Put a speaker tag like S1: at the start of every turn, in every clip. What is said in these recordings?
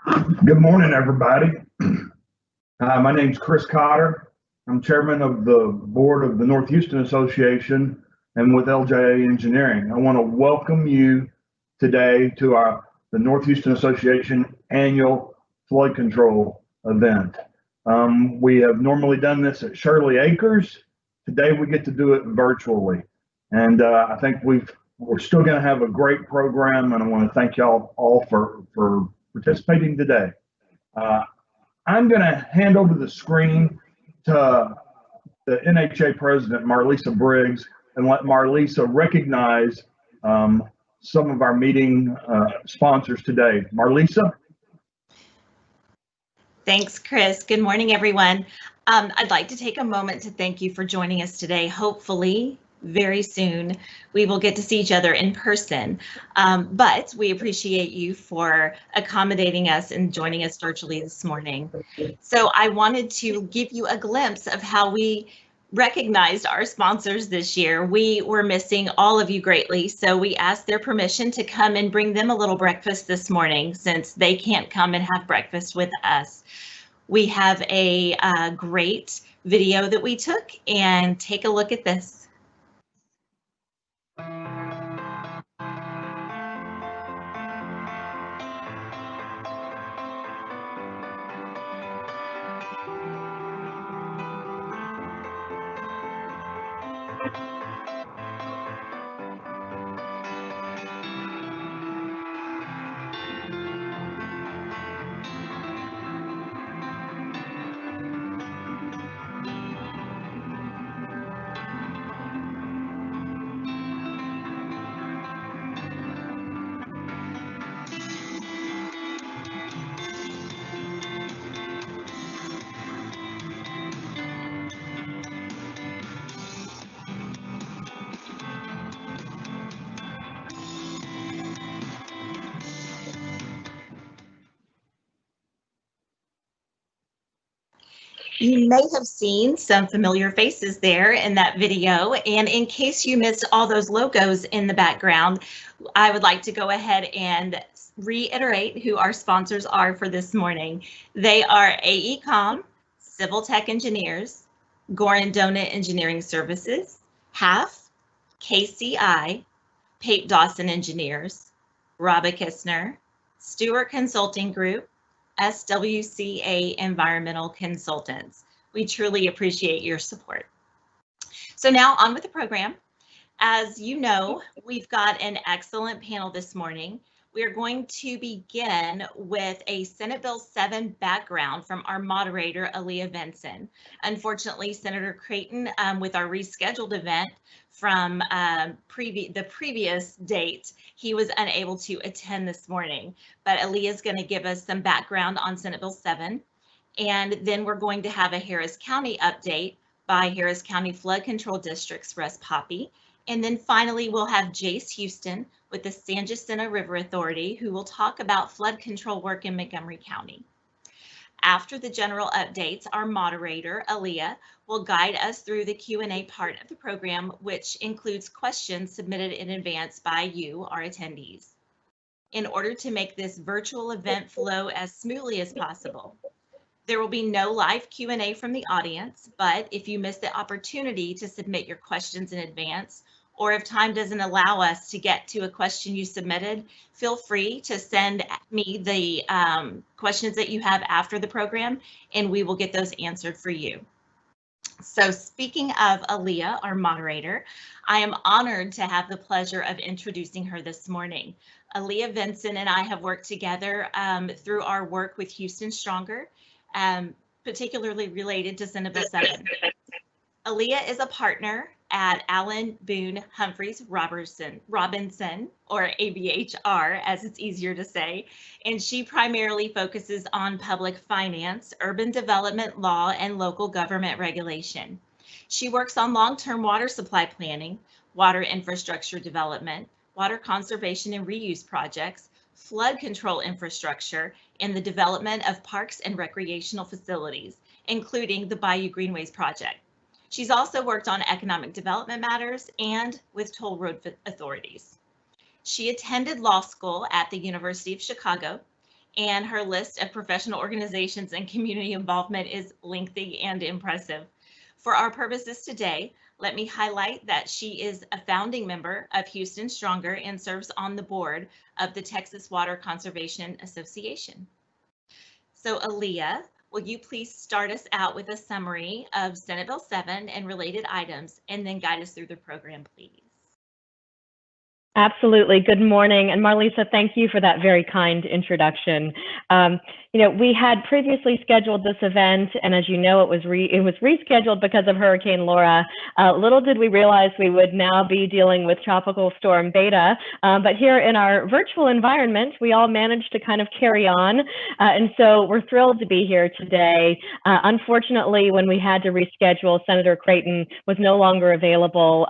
S1: Good morning, everybody. My name's Chris Cotter. I'm chairman of the board of the North Houston Association and with LJA Engineering. I want to welcome you today to the North Houston Association annual flood control event. We have normally done this at Shirley Acres. Today we get to do it virtually. And I think we're still going to have a great program, and I want to thank y'all all for participating today. I'm going to hand over the screen to the NHA president, Marlisa Briggs, and let Marlisa recognize some of our meeting sponsors today. Marlisa?
S2: Thanks, Chris. Good morning, everyone. I'd like to take a moment to thank you for joining us today. Hopefully, very soon, we will get to see each other in person, but we appreciate you for accommodating us and joining us virtually this morning. So I wanted to give you a glimpse of how we recognized our sponsors this year. We were missing all of you greatly, so we asked their permission to come and bring them a little breakfast this morning since they can't come and have breakfast with us. We have a great video that we took, and take a look at this. You may have seen some familiar faces there in that video, and in case you missed all those logos in the background, I would like to go ahead and reiterate who our sponsors are for this morning. They are AECOM, Civil Tech Engineers, Gorin Donut Engineering Services, HAF, KCI, Pape Dawson Engineers, Robba Kistner, Stewart Consulting Group, SWCA Environmental Consultants. We truly appreciate your support. So now on with the program. As you know, we've got an excellent panel this morning. We are going to begin with a Senate Bill 7 background from our moderator, Alia Vinson. Unfortunately, Senator Creighton, with our rescheduled event from the previous date, he was unable to attend this morning. But Alia is going to give us some background on Senate Bill 7. And then we're going to have a Harris County update by Harris County Flood Control District's Russ Poppe. And then finally, we'll have Jace Houston with the San Jacinto River Authority, who will talk about flood control work in Montgomery County. After the general updates, our moderator, Alia, will guide us through the Q&A part of the program, which includes questions submitted in advance by you, our attendees. In order to make this virtual event flow as smoothly as possible, there will be no live Q&A from the audience, but if you miss the opportunity to submit your questions in advance, or if time doesn't allow us to get to a question you submitted, feel free to send me the questions that you have after the program, and we will get those answered for you. So speaking of Alia, our moderator, I am honored to have the pleasure of introducing her this morning. Alia Vinson and I have worked together through our work with Houston Stronger, particularly related to Senate Bill 7. Alia is a partner at Allen, Boone, Humphries, Robinson, or ABHR, as it's easier to say, and she primarily focuses on public finance, urban development law, and local government regulation. She works on long-term water supply planning, water infrastructure development, water conservation and reuse projects, flood control infrastructure, and the development of parks and recreational facilities, including the Bayou Greenways project. She's also worked on economic development matters and with toll road authorities. She attended law school at the University of Chicago and her list of professional organizations and community involvement is lengthy and impressive. For our purposes today, let me highlight that she is a founding member of Houston Stronger and serves on the board of the Texas Water Conservation Association. So Alia, will you please start us out with a summary of Senate Bill 7 and related items, and then guide us through the program, please?
S3: Absolutely. Good morning. And Marlisa, thank you for that very kind introduction. We had previously scheduled this event, and as you know, it was rescheduled because of Hurricane Laura. Little did we realize we would now be dealing with Tropical Storm Beta, but here in our virtual environment, we all managed to kind of carry on. And so we're thrilled to be here today. Unfortunately, when we had to reschedule, Senator Creighton was no longer available.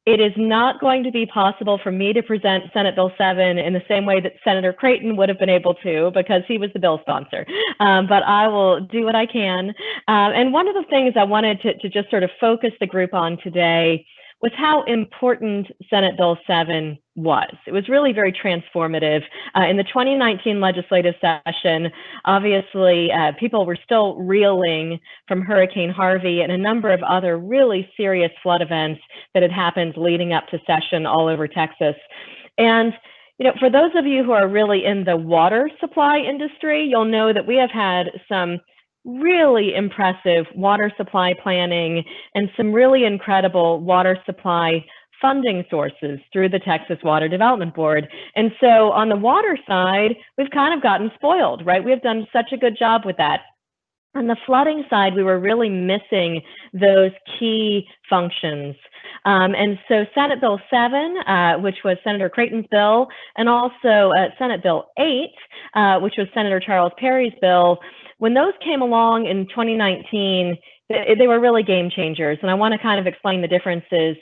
S3: It is not going to be possible for me to present Senate Bill 7 in the same way that Senator Creighton would have been able to, because he was the bill sponsor. But I will do what I can. And one of the things I wanted to just sort of focus the group on today was how important Senate Bill 7 was. It was really very transformative. In the 2019 legislative session, obviously, people were still reeling from Hurricane Harvey and a number of other really serious flood events that had happened leading up to session all over Texas. And for those of you who are really in the water supply industry, you'll know that we have had some really impressive water supply planning and some really incredible water supply funding sources through the Texas Water Development Board. And so on the water side, we've kind of gotten spoiled, right? We've done such a good job with that. On the flooding side, we were really missing those key functions. And so Senate Bill 7, which was Senator Creighton's bill, and also Senate Bill 8, which was Senator Charles Perry's bill, when those came along in 2019, they were really game changers. And I want to kind of explain the differences.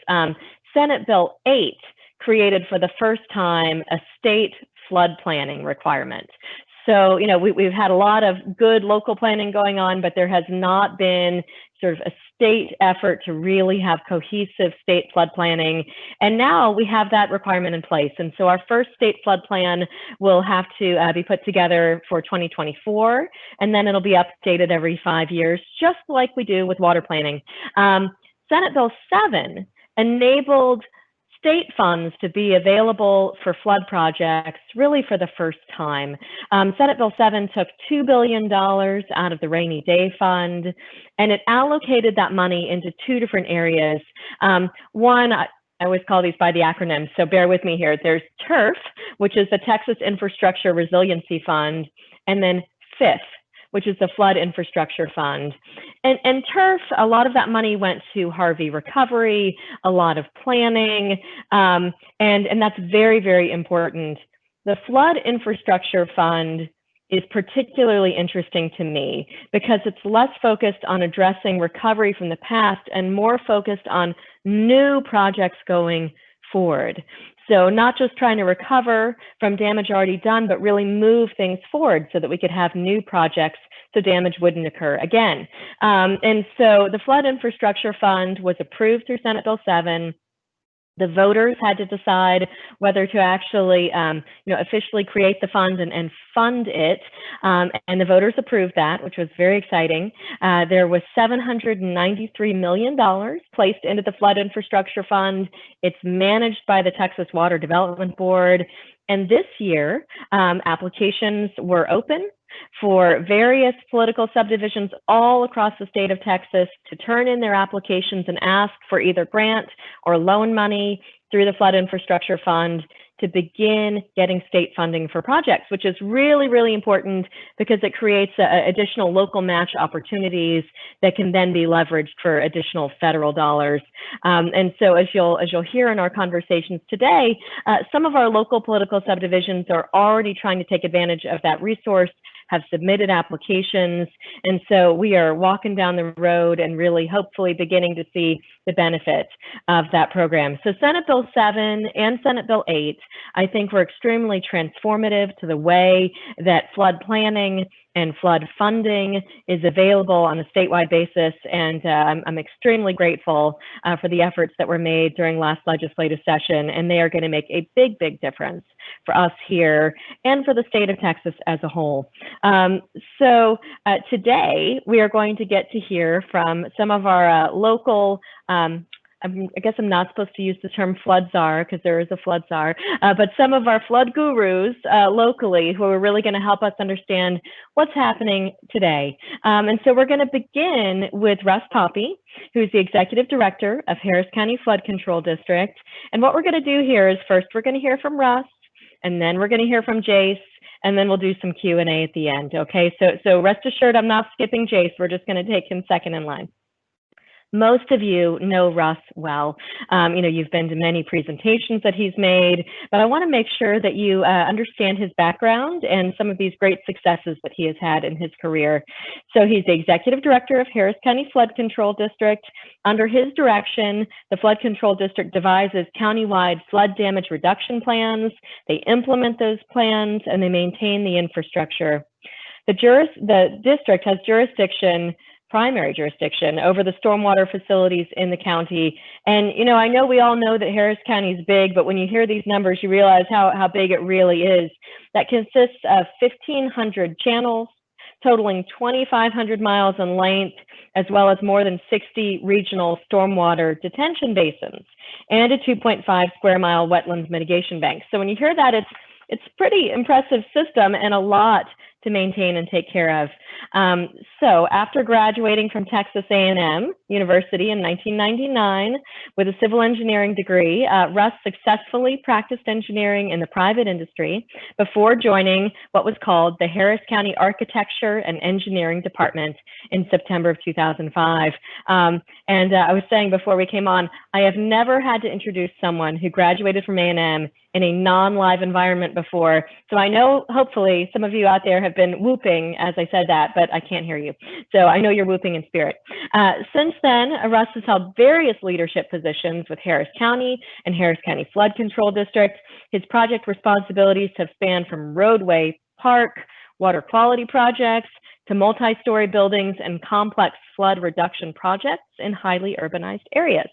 S3: Senate Bill 8 created for the first time a state flood planning requirement. So, we've had a lot of good local planning going on, but there has not been sort of a state effort to really have cohesive state flood planning. And now we have that requirement in place. And so our first state flood plan will have to be put together for 2024, and then it'll be updated every 5 years, just like we do with water planning. Senate Bill 7 enabled state funds to be available for flood projects really for the first time. Senate Bill 7 took $2 billion out of the Rainy Day Fund, and it allocated that money into two different areas. One, I always call these by the acronym, so bear with me here. There's TIRF, which is the Texas Infrastructure Resiliency Fund, and then FIF, which is the Flood Infrastructure Fund. And TIRF, a lot of that money went to Harvey recovery, a lot of planning, and that's very, very important. The Flood Infrastructure Fund is particularly interesting to me because it's less focused on addressing recovery from the past and more focused on new projects going forward. So not just trying to recover from damage already done, but really move things forward so that we could have new projects so damage wouldn't occur again. And so the Flood Infrastructure Fund was approved through Senate Bill 7. The voters had to decide whether to actually, officially create the fund and fund it. And the voters approved that, which was very exciting. There was $793 million placed into the Flood Infrastructure Fund. It's managed by the Texas Water Development Board. And this year, applications were open for various political subdivisions all across the state of Texas to turn in their applications and ask for either grant or loan money through the Flood Infrastructure Fund to begin getting state funding for projects, which is really, really important because it creates additional local match opportunities that can then be leveraged for additional federal dollars. And so as you'll hear in our conversations today, some of our local political subdivisions are already trying to take advantage of that resource, have submitted applications. And so we are walking down the road and really hopefully beginning to see the benefit of that program. So Senate Bill 7 and Senate Bill 8, I think, were extremely transformative to the way that flood planning and flood funding is available on a statewide basis. And I'm extremely grateful for the efforts that were made during last legislative session. And they are going to make a big, big difference for us here and for the state of Texas as a whole. So today we are going to get to hear from some of our local I guess I'm not supposed to use the term flood czar because there is a flood czar, but some of our flood gurus locally who are really going to help us understand what's happening today. And so we're going to begin with Russ Poppe, who's the Executive Director of Harris County Flood Control District. And what we're going to do here is first we're going to hear from Russ, and then we're going to hear from Jace, and then we'll do some Q&A at the end. Okay, so rest assured I'm not skipping Jace. We're just going to take him second in line. Most of you know Russ well. You've been to many presentations that he's made, but I want to make sure that you understand his background and some of these great successes that he has had in his career. So he's the Executive Director of Harris County Flood Control District. Under his direction, the Flood Control District devises countywide flood damage reduction plans. They implement those plans and they maintain the infrastructure. The district has primary jurisdiction over the stormwater facilities in the county. And, I know we all know that Harris County is big, but when you hear these numbers, you realize how big it really is. That consists of 1,500 channels, totaling 2,500 miles in length, as well as more than 60 regional stormwater detention basins and a 2.5 square mile wetlands mitigation bank. So when you hear that, it's a pretty impressive system and a lot to maintain and take care of. So after graduating from Texas A&M University in 1999 with a civil engineering degree, Russ successfully practiced engineering in the private industry before joining what was called the Harris County Architecture and Engineering Department in September of 2005. And I was saying before we came on, I have never had to introduce someone who graduated from A&M in a non-live environment before. So I know, hopefully, some of you out there have been whooping as I said that, but I can't hear you. So I know you're whooping in spirit. Since then, Russ has held various leadership positions with Harris County and Harris County Flood Control District. His project responsibilities have spanned from roadway, park, water quality projects, to multi-story buildings and complex flood reduction projects in highly urbanized areas.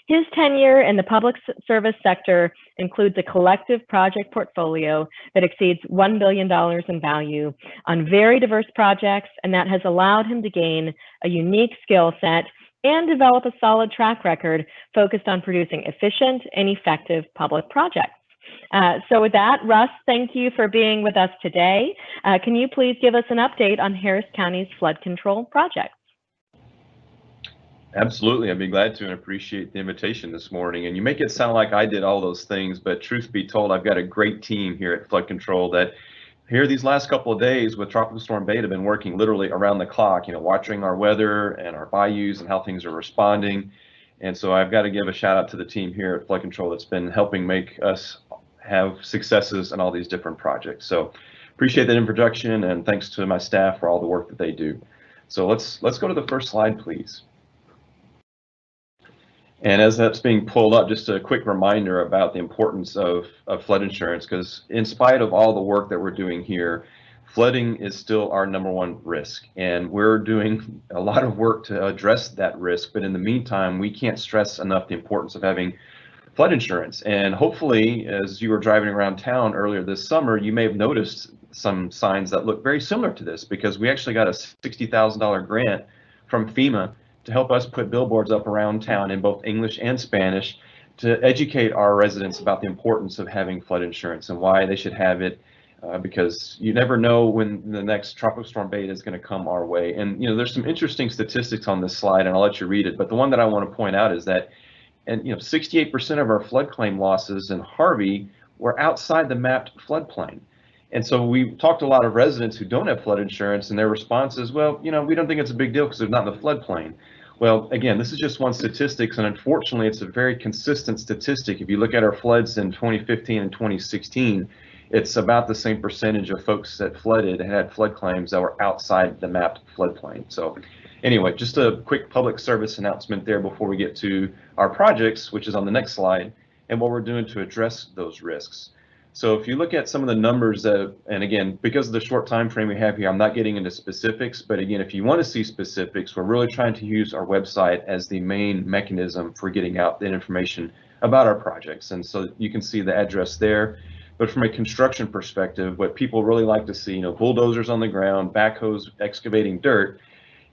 S3: His tenure in the public service sector includes a collective project portfolio that exceeds $1 billion in value on very diverse projects, and that has allowed him to gain a unique skill set and develop a solid track record focused on producing efficient and effective public projects. So with that, Russ, thank you for being with us today. Can you please give us an update on Harris County's flood control projects?
S4: Absolutely, I'd be glad to and appreciate the invitation this morning. And you make it sound like I did all those things, but truth be told, I've got a great team here at Flood Control that here these last couple of days with Tropical Storm Beta have been working literally around the clock, watching our weather and our bayous and how things are responding. And so I've got to give a shout out to the team here at Flood Control that's been helping make us have successes in all these different projects. So appreciate that introduction, and thanks to my staff for all the work that they do. So let's go to the first slide, please. And as that's being pulled up, just a quick reminder about the importance of flood insurance, because in spite of all the work that we're doing here, flooding is still our #1 risk. And we're doing a lot of work to address that risk. But in the meantime, we can't stress enough the importance of having flood insurance. And hopefully, as you were driving around town earlier this summer, you may have noticed some signs that look very similar to this, because we actually got a $60,000 grant from FEMA to help us put billboards up around town in both English and Spanish to educate our residents about the importance of having flood insurance and why they should have it, because you never know when the next Tropical Storm Beta is going to come our way. And there's some interesting statistics on this slide, and I'll let you read it, but the one that I want to point out is that 68% of our flood claim losses in Harvey were outside the mapped floodplain. And so we talked to a lot of residents who don't have flood insurance, and their response is, well, we don't think it's a big deal because they're not in the floodplain. Well, again, this is just one statistic, and unfortunately, it's a very consistent statistic. If you look at our floods in 2015 and 2016, it's about the same percentage of folks that flooded and had flood claims that were outside the mapped floodplain. So Anyway, just a quick public service announcement there before we get to our projects, which is on the next slide, and what we're doing to address those risks. So if you look at some of the numbers that, and again, because of the short time frame we have here, I'm not getting into specifics, but again, if you want to see specifics, we're really trying to use our website as the main mechanism for getting out the information about our projects. And so you can see the address there. But from a construction perspective, what people really like to see, bulldozers on the ground, backhoes excavating dirt,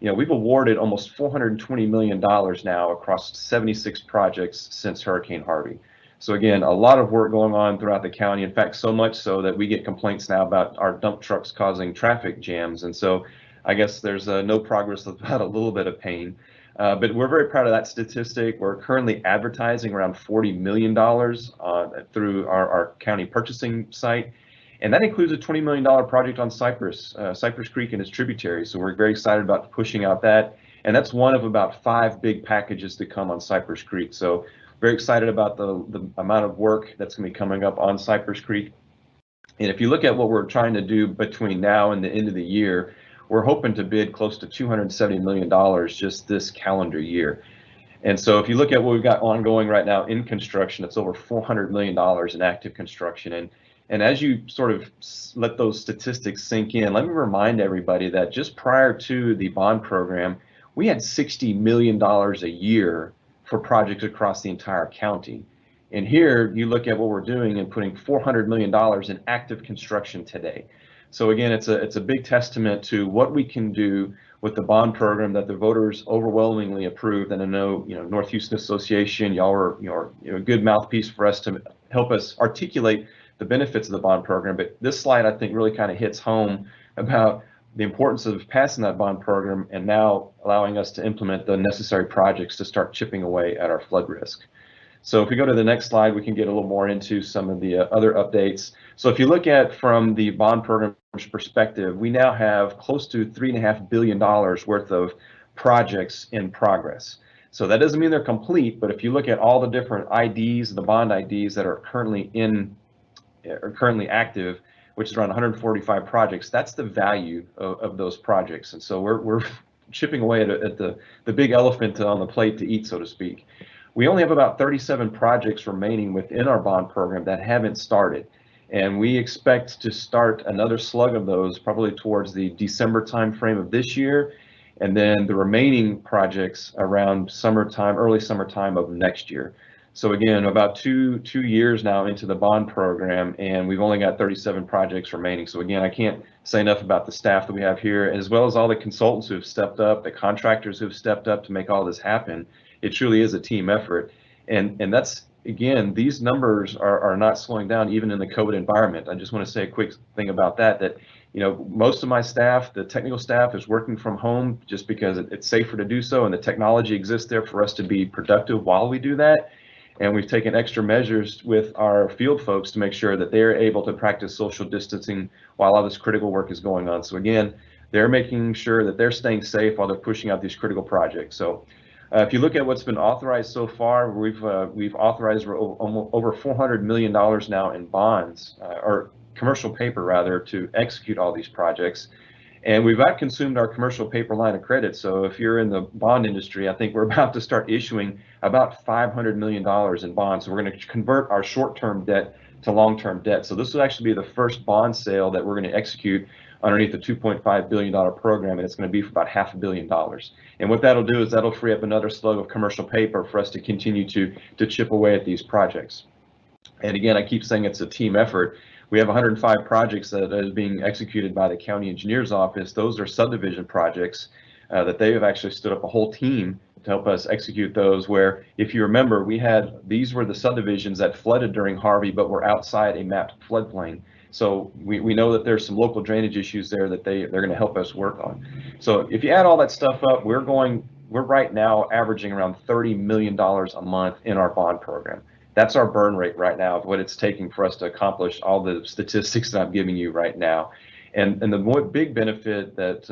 S4: we've awarded almost $420 million now across 76 projects since Hurricane Harvey. So again, a lot of work going on throughout the county. In fact, so much so that we get complaints now about our dump trucks causing traffic jams. And so I guess there's no progress without a little bit of pain. But we're very proud of that statistic. We're currently advertising around $40 million through our county purchasing site. And that includes a $20 million project on Cypress Creek and its tributaries. So we're very excited about pushing out that. And that's one of about 5 big packages to come on Cypress Creek. So very excited about the amount of work that's going to be coming up on Cypress Creek. And if you look at what we're trying to do between now and the end of the year, we're hoping to bid close to $270 million just this calendar year. And so if you look at what we've got ongoing right now in construction, it's over $400 million in active construction. And as you sort of let those statistics sink in, let me remind everybody that just prior to the bond program, we had $60 million a year for projects across the entire county. And here you look at what we're doing and putting $400 million in active construction today. So again, it's a big testament to what we can do with the bond program that the voters overwhelmingly approved. And I know, North Houston Association, y'all are a good mouthpiece for us to help us articulate the benefits of the bond program. But this slide, I think, really kind of hits home about the importance of passing that bond program and now allowing us to implement the necessary projects to start chipping away at our flood risk. So if we go to the next slide, we can get a little more into some of the other updates. So if you look at from the bond program's perspective, we now have close to $3.5 billion worth of projects in progress. So that doesn't mean they're complete, but if you look at all the different IDs, the bond IDs that are currently active, which is around 145 projects, that's the value of those projects. And so we're chipping away at the big elephant on the plate to eat, so to speak. We only have about 37 projects remaining within our bond program that haven't started. And we expect to start another slug of those probably towards the December timeframe of this year. And then the remaining projects around summertime, early summertime of next year. So again, about two years now into the bond program, and we've only got 37 projects remaining. So again, I can't say enough about the staff that we have here, as well as all the consultants who have stepped up, the contractors who have stepped up to make all this happen. It truly is a team effort. And that's, again, these numbers are not slowing down even in the COVID environment. I just want to say a quick thing about that most of my staff, the technical staff, is working from home just because it's safer to do so, and the technology exists there for us to be productive while we do that. And we've taken extra measures with our field folks to make sure that they're able to practice social distancing while all this critical work is going on. So again, they're making sure that they're staying safe while they're pushing out these critical projects. So if you look at what's been authorized so far, we've authorized over $400 million now in bonds, or commercial paper rather, to execute all these projects. And we've outconsumed our commercial paper line of credit. So if you're in the bond industry, I think we're about to start issuing about $500 million in bonds. So we're going to convert our short-term debt to long-term debt. So this will actually be the first bond sale that we're going to execute underneath the $2.5 billion program, and it's going to be for about $500 million. And what that'll do is that'll free up another slug of commercial paper for us to continue to chip away at these projects. And again, I keep saying it's a team effort. We have 105 projects that is being executed by the county engineer's office. Those are subdivision projects that they have actually stood up a whole team to help us execute those, where, if you remember, these were the subdivisions that flooded during Harvey but were outside a mapped floodplain. So we know that there's some local drainage issues there that they're going to help us work on. So if you add all that stuff up, we're right now averaging around $30 million a month in our bond program. That's our burn rate right now of what it's taking for us to accomplish all the statistics that I'm giving you right now. And the big benefit that,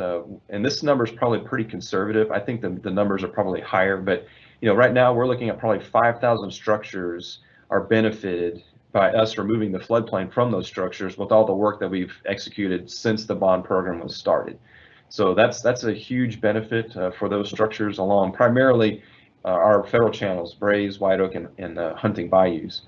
S4: and this number is probably pretty conservative. I think the numbers are probably higher, but right now we're looking at probably 5,000 structures are benefited by us removing the floodplain from those structures with all the work that we've executed since the bond program was started. So that's a huge benefit for those structures along primarily our federal channels, Braes, White Oak, and Hunting Bayous.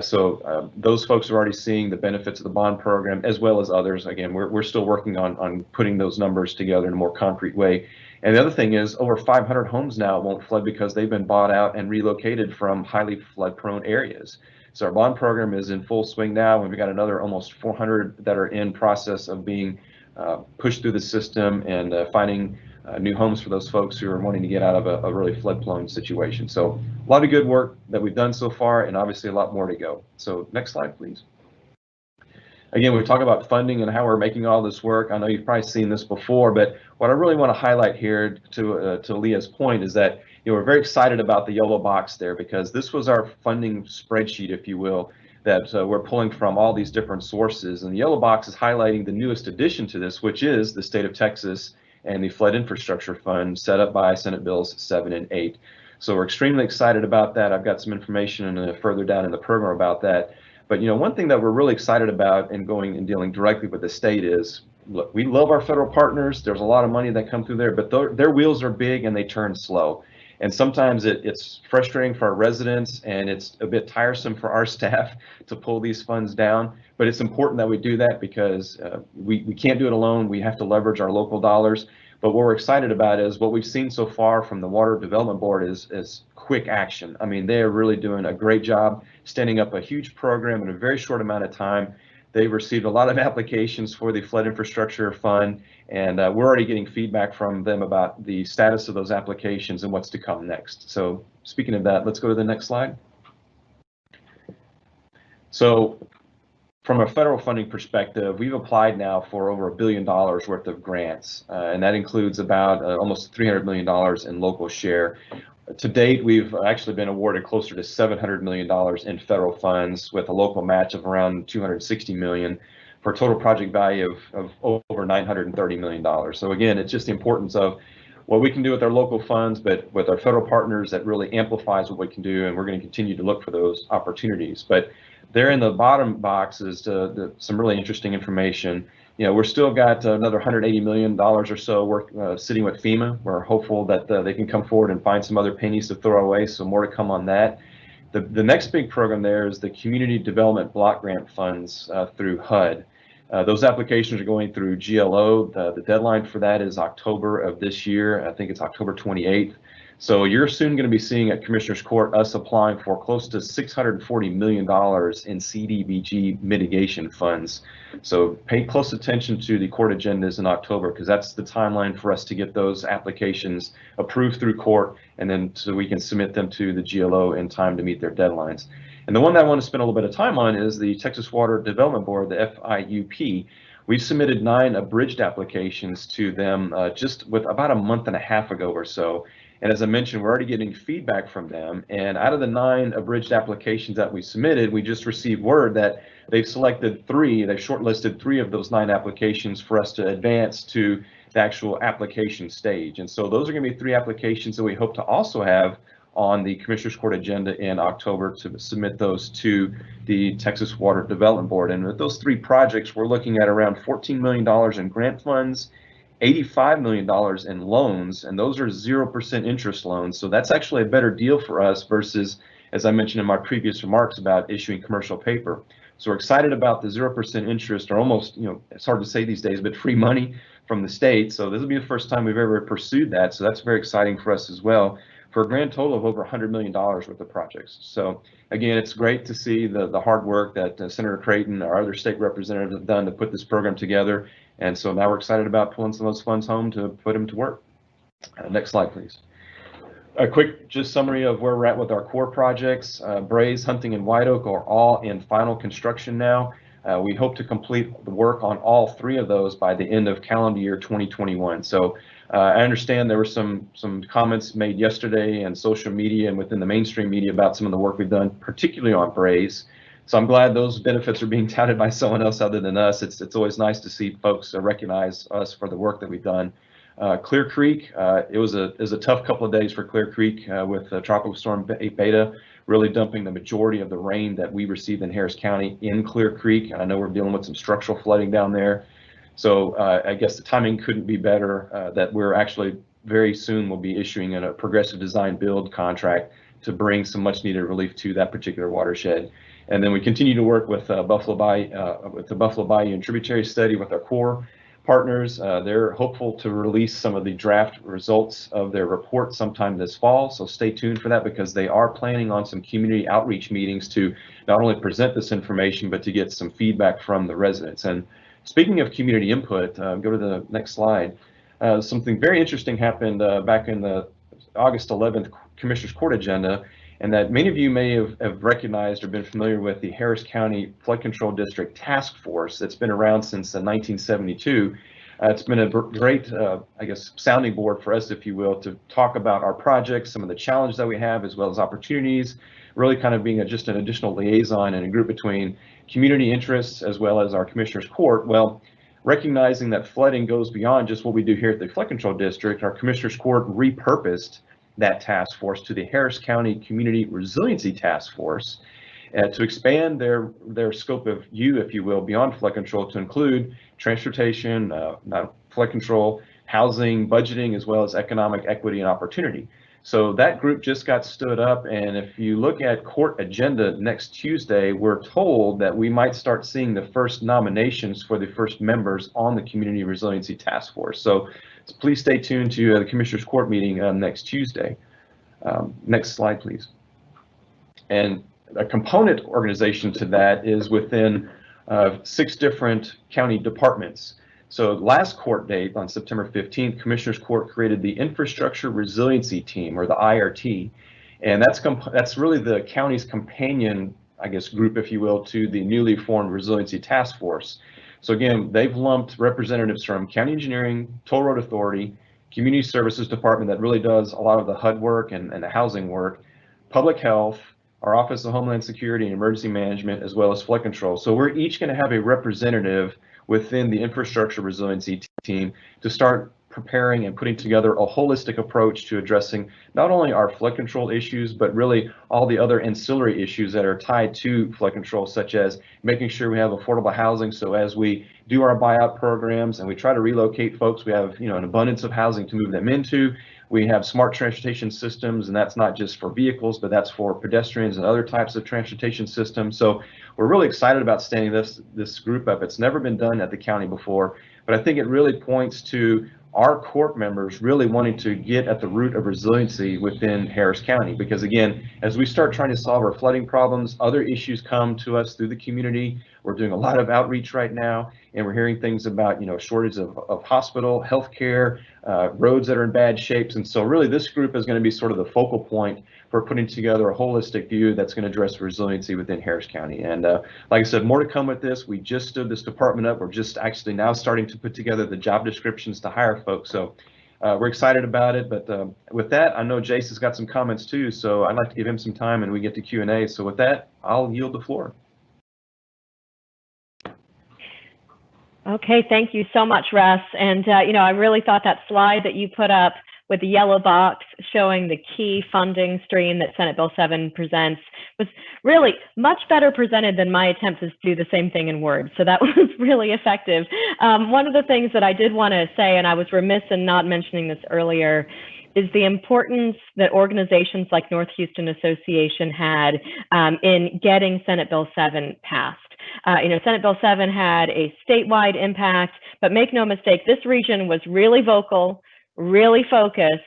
S4: So those folks are already seeing the benefits of the bond program, as well as others. Again, we're still working on putting those numbers together in a more concrete way. And the other thing is over 500 homes now won't flood because they've been bought out and relocated from highly flood-prone areas. So our bond program is in full swing now, and we've got another almost 400 that are in process of being pushed through the system and finding new homes for those folks who are wanting to get out of a really flood-prone situation. So a lot of good work that we've done so far, and obviously a lot more to go. So next slide, please. Again, we talk about funding and how we're making all this work. I know you've probably seen this before, but what I really want to highlight here to Leah's point is that we're very excited about the yellow box there, because this was our funding spreadsheet, if you will, that we're pulling from all these different sources. And the yellow box is highlighting the newest addition to this, which is the state of Texas and the Flood Infrastructure Fund set up by Senate Bills 7 and 8. So we're extremely excited about that. I've got some information further down in the program about that. But one thing that we're really excited about and going and dealing directly with the state is, look, we love our federal partners. There's a lot of money that come through there, but their wheels are big and they turn slow. And sometimes it's frustrating for our residents, and it's a bit tiresome for our staff to pull these funds down. But it's important that we do that, because we can't do it alone. We have to leverage our local dollars. But what we're excited about is what we've seen so far from the Water Development Board is quick action. I mean, they are really doing a great job standing up a huge program in a very short amount of time. They've received a lot of applications for the Flood Infrastructure Fund, and we're already getting feedback from them about the status of those applications and what's to come next. So speaking of that, let's go to the next slide. So from a federal funding perspective, we've applied now for over $1 billion worth of grants, and that includes about almost $300 million in local share. To date, we've actually been awarded closer to $700 million in federal funds, with a local match of around $260 million, for a total project value of over $930 million. So again, it's just the importance of what we can do with our local funds, but with our federal partners, that really amplifies what we can do, and we're going to continue to look for those opportunities. But there in the bottom box is some really interesting information. We're still got another $180 million or so sitting with FEMA. We're hopeful that they can come forward and find some other pennies to throw away, so more to come on that. The next big program there is the Community Development Block Grant Funds through HUD. Those applications are going through GLO. The deadline for that is October of this year. I think it's October 28th. So you're soon going to be seeing at Commissioner's Court us applying for close to $640 million in CDBG mitigation funds. So pay close attention to the court agendas in October, because that's the timeline for us to get those applications approved through court, and then so we can submit them to the GLO in time to meet their deadlines. And the one that I want to spend a little bit of time on is the Texas Water Development Board, the FIUP. We've submitted 9 abridged applications to them just with about a month and a half ago or so. And as I mentioned, we're already getting feedback from them. And out of the 9 abridged applications that we submitted, we just received word that they've selected 3, they've shortlisted 3 of those 9 applications for us to advance to the actual application stage. And so those are going to be 3 applications that we hope to also have on the Commissioner's Court agenda in October to submit those to the Texas Water Development Board. And with those 3 projects, we're looking at around $14 million in grant funds, $85 million in loans, and those are 0% interest loans. So that's actually a better deal for us versus, as I mentioned in my previous remarks, about issuing commercial paper. So we're excited about the 0% interest, or almost, it's hard to say these days, but free money from the state. So this will be the first time we've ever pursued that. So that's very exciting for us as well, for a grand total of over $100 million worth of projects. So again, it's great to see the hard work that Senator Creighton, our other state representatives, have done to put this program together. And so now we're excited about pulling some of those funds home to put them to work. Next slide, please. A quick just summary of where we're at with our core projects. Braes, Hunting, and White Oak are all in final construction now. We hope to complete the work on all 3 of those by the end of calendar year 2021. So I understand there were some comments made yesterday in social media and within the mainstream media about some of the work we've done, particularly on Braes. So I'm glad those benefits are being touted by someone else other than us. It's always nice to see folks recognize us for the work that we've done. Clear Creek, it was a tough couple of days for Clear Creek with Tropical Storm Beta really dumping the majority of the rain that we received in Harris County in Clear Creek. I know we're dealing with some structural flooding down there. So I guess the timing couldn't be better, that we're actually very soon will be issuing a progressive design build contract to bring some much needed relief to that particular watershed. And then we continue to work with Buffalo Bayou, with the Buffalo Bayou and Tributary Study with our core partners. They're hopeful to release some of the draft results of their report sometime this fall. So stay tuned for that, because they are planning on some community outreach meetings to not only present this information, but to get some feedback from the residents. And speaking of community input, go to the next slide. Something very interesting happened back in the August 11th Commissioners Court agenda, and that many of you may have recognized or been familiar with the Harris County Flood Control District Task Force that's been around since 1972. It's been a great, I guess, sounding board for us, if you will, to talk about our projects, some of the challenges that we have, as well as opportunities, really kind of being just an additional liaison and a group between community interests as well as our Commissioners Court. Well, recognizing that flooding goes beyond just what we do here at the Flood Control District, our Commissioners Court repurposed that task force to the Harris County Community Resiliency Task Force to expand their scope of view, if you will, beyond flood control to include transportation, flood control, housing, budgeting, as well as economic equity and opportunity. So that group just got stood up, and if you look at court agenda next Tuesday, we're told that we might start seeing the first nominations for the first members on the Community Resiliency Task Force. So please stay tuned to the Commissioners Court meeting next Tuesday. Next slide, please. And a component organization to that is within 6 different county departments. So last court date on September 15th, Commissioners Court created the Infrastructure Resiliency Team, or the IRT, and that's really the county's companion, I guess, group, if you will, to the newly formed Resiliency Task Force. So again, they've lumped representatives from County Engineering, Toll Road Authority, Community Services Department that really does a lot of the HUD work and the housing work, Public Health, our Office of Homeland Security and Emergency Management, as well as Flood Control. So we're each going to have a representative within the Infrastructure Resiliency Team to start preparing and putting together a holistic approach to addressing not only our flood control issues, but really all the other ancillary issues that are tied to flood control, such as making sure we have affordable housing. So as we do our buyout programs and we try to relocate folks, we have an abundance of housing to move them into. We have smart transportation systems, and that's not just for vehicles, but that's for pedestrians and other types of transportation systems. So we're really excited about standing this group up. It's never been done at the county before, but I think it really points to our court members really wanting to get at the root of resiliency within Harris County. Because again, as we start trying to solve our flooding problems, other issues come to us through the community. We're doing a lot of outreach right now, and we're hearing things about, shortage of hospital, healthcare, roads that are in bad shapes. And so really this group is going to be sort of the focal point for putting together a holistic view that's going to address resiliency within Harris County. And like I said, more to come with this. We just stood this department up. We're just actually now starting to put together the job descriptions to hire folks. So we're excited about it. But with that, I know Jace has got some comments too, so I'd like to give him some time and we get to Q&A. So with that, I'll yield the floor.
S3: Okay, thank you so much, Russ. And, I really thought that slide that you put up with the yellow box showing the key funding stream that Senate Bill 7 presents was really much better presented than my attempt to do the same thing in Word. So that was really effective. One of the things that I did want to say, and I was remiss in not mentioning this earlier, is the importance that organizations like North Houston Association had in getting Senate Bill 7 passed. Senate Bill 7 had a statewide impact, but make no mistake, this region was really vocal, really focused,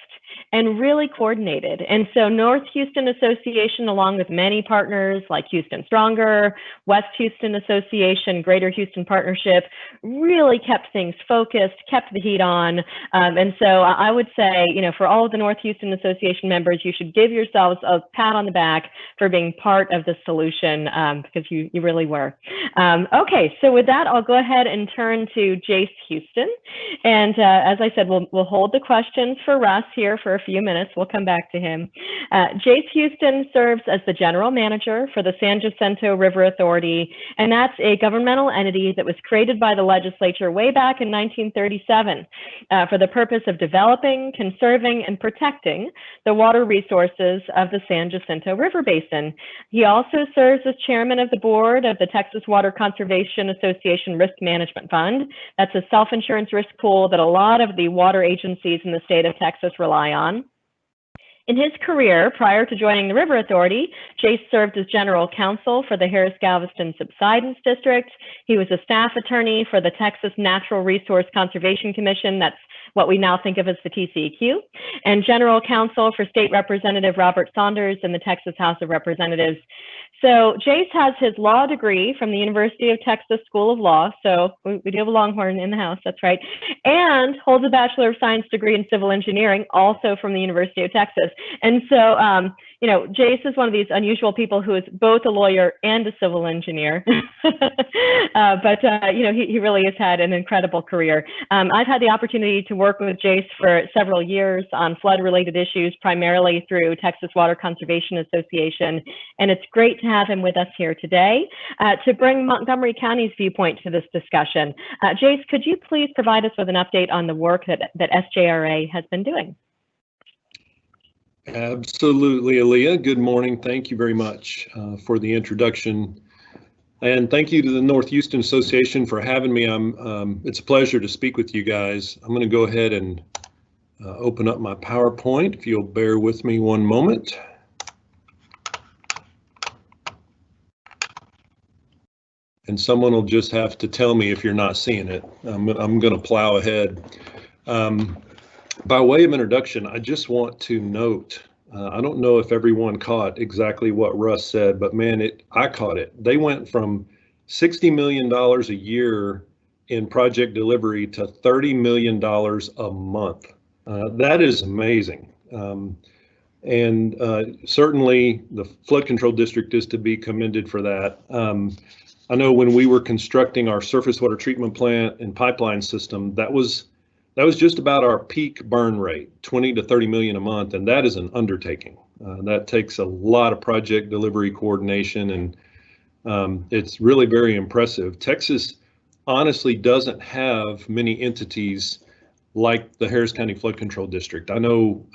S3: and really coordinated. And so North Houston Association, along with many partners like Houston Stronger, West Houston Association, Greater Houston Partnership, really kept things focused, kept the heat on. And so I would say, for all of the North Houston Association members, you should give yourselves a pat on the back for being part of the solution, because you really were. Okay, so with that, I'll go ahead and turn to Jace Houston. And as I said, we'll hold the questions for Russ here for a few minutes. We'll come back to him. Jace Houston serves as the general manager for the San Jacinto River Authority, and that's a governmental entity that was created by the legislature way back in 1937 for the purpose of developing, conserving, and protecting the water resources of the San Jacinto River Basin. He also serves as chairman of the board of the Texas Water Conservation Association Risk Management Fund. That's a self-insurance risk pool that a lot of the water agencies in the state of Texas rely on. In his career, prior to joining the River Authority, Jace served as general counsel for the Harris-Galveston Subsidence District. He was a staff attorney for the Texas Natural Resource Conservation Commission. That's what we now think of as the TCEQ, and general counsel for State Representative Robert Saunders in the Texas House of Representatives. So Jace has his law degree from the University of Texas School of Law. So we do have a Longhorn in the house, that's right. And holds a Bachelor of Science degree in Civil Engineering, also from the University of Texas. And so, you know, Jace is one of these unusual people who is both a lawyer and a civil engineer. But you know, he really has had an incredible career. I've had the opportunity to work with Jace for several years on flood-related issues, primarily through Texas Water Conservation Association. And it's great to have him with us here today to bring Montgomery County's viewpoint to this discussion. Jace, could you please provide us with an update on the work that SJRA has been doing?
S5: Absolutely, Alia. Good morning. Thank you very much for the introduction. And thank you to the North Houston Association for having me. It's a pleasure to speak with you guys. I'm going to go ahead and open up my PowerPoint, if you'll bear with me one moment. And someone will just have to tell me if you're not seeing it. I'm going to plow ahead. By way of introduction, I just want to note, I don't know if everyone caught exactly what Russ said, but man, I caught it. They went from $60 million a year in project delivery to $30 million a month. That is amazing. And certainly the flood control district is to be commended for that. I know when we were constructing our surface water treatment plant and pipeline system, that was just about our peak burn rate, 20 to 30 million a month, and that is an undertaking. That takes a lot of project delivery coordination, and it's really very impressive. Texas honestly doesn't have many entities like the Harris County Flood Control District. I know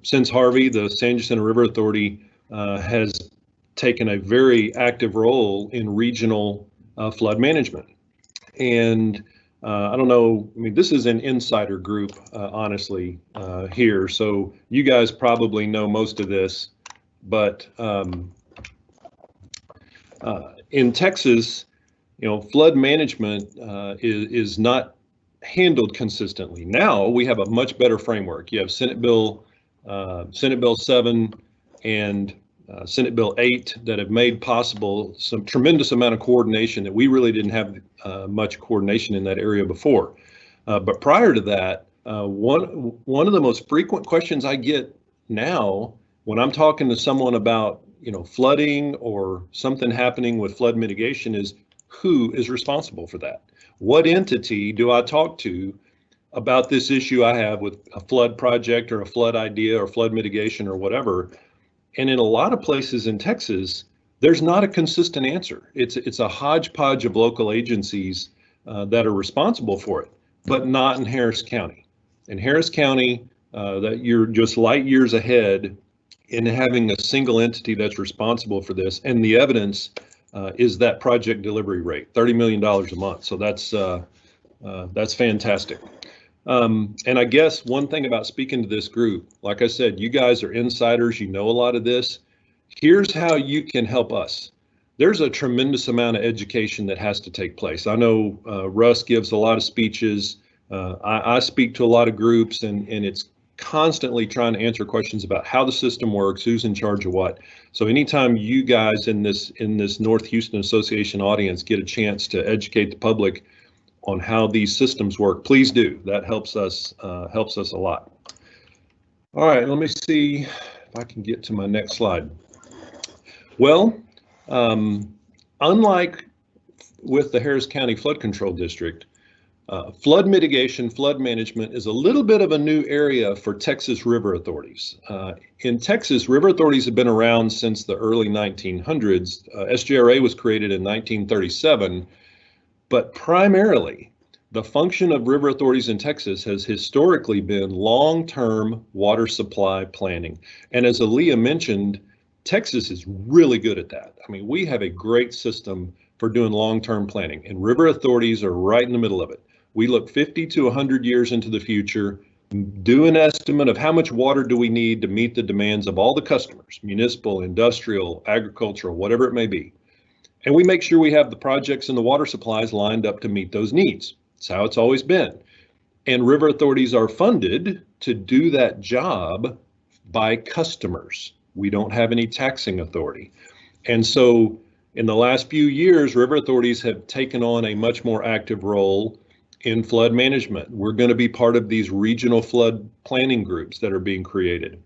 S5: since Harvey, the San Jacinto River Authority has taken a very active role in regional flood management. And I don't know, I mean, this is an insider group, honestly, here. So you guys probably know most of this, but in Texas, you know, flood management is not handled consistently. Now we have a much better framework. You have Senate Bill 7 and Senate Bill 8 that have made possible some tremendous amount of coordination that we really didn't have much coordination in that area before. But prior to that, one of the most frequent questions I get now when I'm talking to someone about, you know, flooding or something happening with flood mitigation is, who is responsible for that? What entity do I talk to about this issue I have with a flood project or a flood idea or flood mitigation or whatever? And in a lot of places in Texas, there's not a consistent answer. It's a hodgepodge of local agencies that are responsible for it, but not in Harris County. In Harris County, that you're just light years ahead in having a single entity that's responsible for this. And the evidence is that project delivery rate, $30 million a month. So that's fantastic. And I guess one thing about speaking to this group, like I said, you guys are insiders, you know a lot of this. Here's how you can help us. There's a tremendous amount of education that has to take place. I know Russ gives a lot of speeches. I speak to a lot of groups, and it's constantly trying to answer questions about how the system works, who's in charge of what. So anytime you guys in this North Houston Association audience get a chance to educate the public on how these systems work, please do. That helps us a lot. All right, let me see if I can get to my next slide. Well, unlike with the Harris County Flood Control District, Flood mitigation, flood management is a little bit of a new area for Texas river authorities. In Texas, river authorities have been around since the early 1900s. SJRA was created in 1937, but primarily the function of river authorities in Texas has historically been long-term water supply planning. And as Alia mentioned, Texas is really good at that. I mean, we have a great system for doing long-term planning, and river authorities are right in the middle of it. We look 50 to 100 years into the future, do an estimate of how much water do we need to meet the demands of all the customers, municipal, industrial, agricultural, whatever it may be. And we make sure we have the projects and the water supplies lined up to meet those needs. It's how it's always been. And river authorities are funded to do that job by customers. We don't have any taxing authority. And so in the last few years, river authorities have taken on a much more active role in flood management. We're going to be part of these regional flood planning groups that are being created.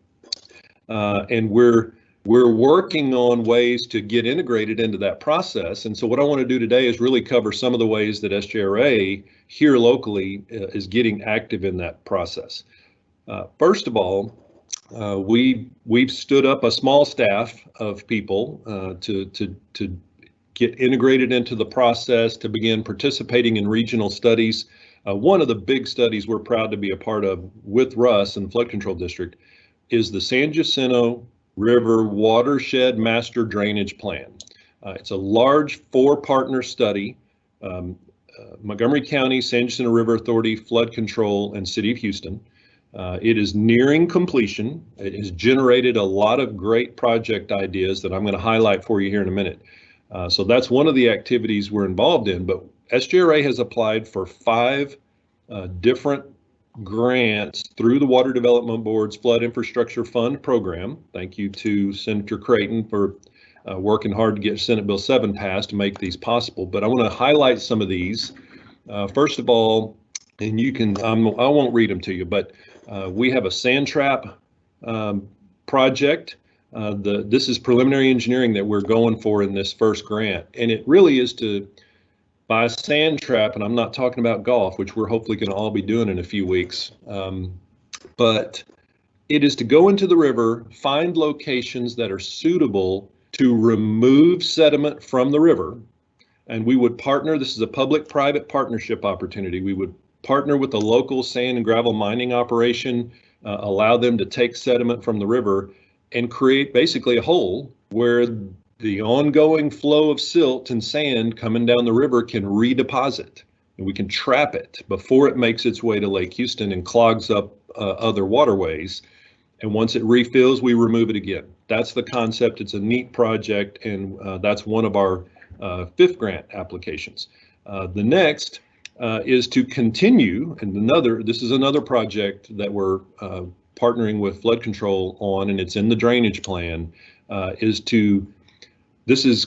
S5: And we're working on ways to get integrated into that process. And so what I want to do today is really cover some of the ways that SJRA here locally is getting active in that process. First of all, we've stood up a small staff of people to get integrated into the process, to begin participating in regional studies. One of the big studies we're proud to be a part of with Russ and the Flood Control District is the San Jacinto River Watershed Master Drainage Plan. It's a large 4-partner study. Montgomery County, San Jacinto River Authority, Flood Control, and City of Houston. It is nearing completion. It has generated a lot of great project ideas that I'm going to highlight for you here in a minute. So that's one of the activities we're involved in, but SJRA has applied for 5 different grants through the Water Development Board's Flood Infrastructure Fund program. Thank you to Senator Creighton for working hard to get Senate Bill 7 passed to make these possible. But I want to highlight some of these. First of all, and you can, I won't read them to you, but we have a sand trap project. This is preliminary engineering that we're going for in this first grant. And it really is to buy a sand trap, and I'm not talking about golf, which we're hopefully going to all be doing in a few weeks. But it is to go into the river, find locations that are suitable to remove sediment from the river. And we would partner, this is a public-private partnership opportunity. We would partner with a local sand and gravel mining operation, allow them to take sediment from the river and create basically a hole where the ongoing flow of silt and sand coming down the river can redeposit. And we can trap it before it makes its way to Lake Houston and clogs up other waterways. And once it refills, we remove it again. That's the concept. It's a neat project, and that's one of our 5th grant applications. The next is to continue, and this is another project that we're partnering with Flood Control on, and it's in the drainage plan, this is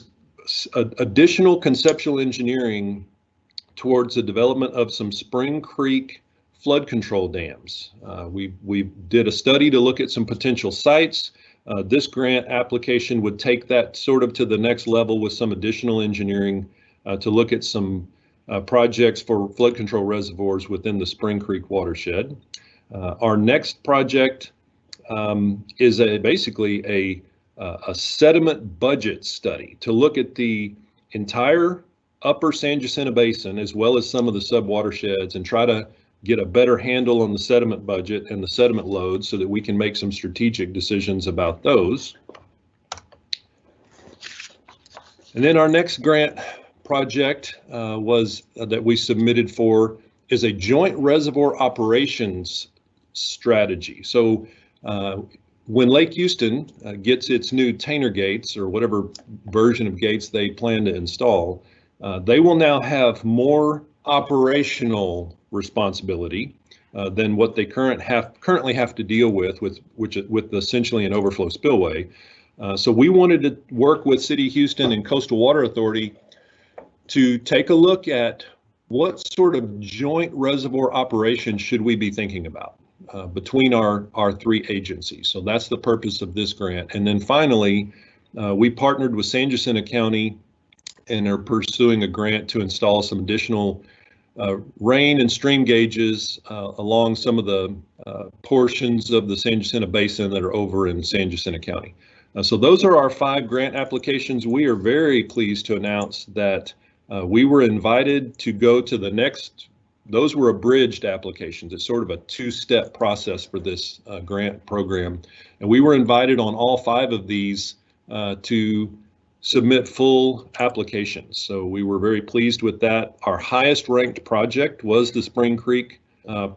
S5: additional conceptual engineering towards the development of some Spring Creek flood control dams. We did a study to look at some potential sites. This grant application would take that sort of to the next level with some additional engineering to look at some projects for flood control reservoirs within the Spring Creek watershed. Our next project is basically a sediment budget study to look at the entire upper San Jacinto Basin as well as some of the sub-watersheds and try to get a better handle on the sediment budget and the sediment load so that we can make some strategic decisions about those. And then our next grant project that we submitted for is a joint reservoir operations strategy. So when Lake Houston gets its new Tainer gates or whatever version of gates they plan to install, they will now have more operational responsibility than what they currently have to deal with essentially an overflow spillway. So we wanted to work with City of Houston and Coastal Water Authority to take a look at what sort of joint reservoir operations should we be thinking about between our 3 agencies. So that's the purpose of this grant. And then finally, we partnered with San Jacinto County and are pursuing a grant to install some additional rain and stream gauges along some of the portions of the San Jacinto Basin that are over in San Jacinto County. So those are our 5 grant applications. We are very pleased to announce that we were invited to go to the next. Those were abridged applications. It's sort of a 2-step process for this grant program. And we were invited on all 5 of these to submit full applications. So we were very pleased with that. Our highest ranked project was the Spring Creek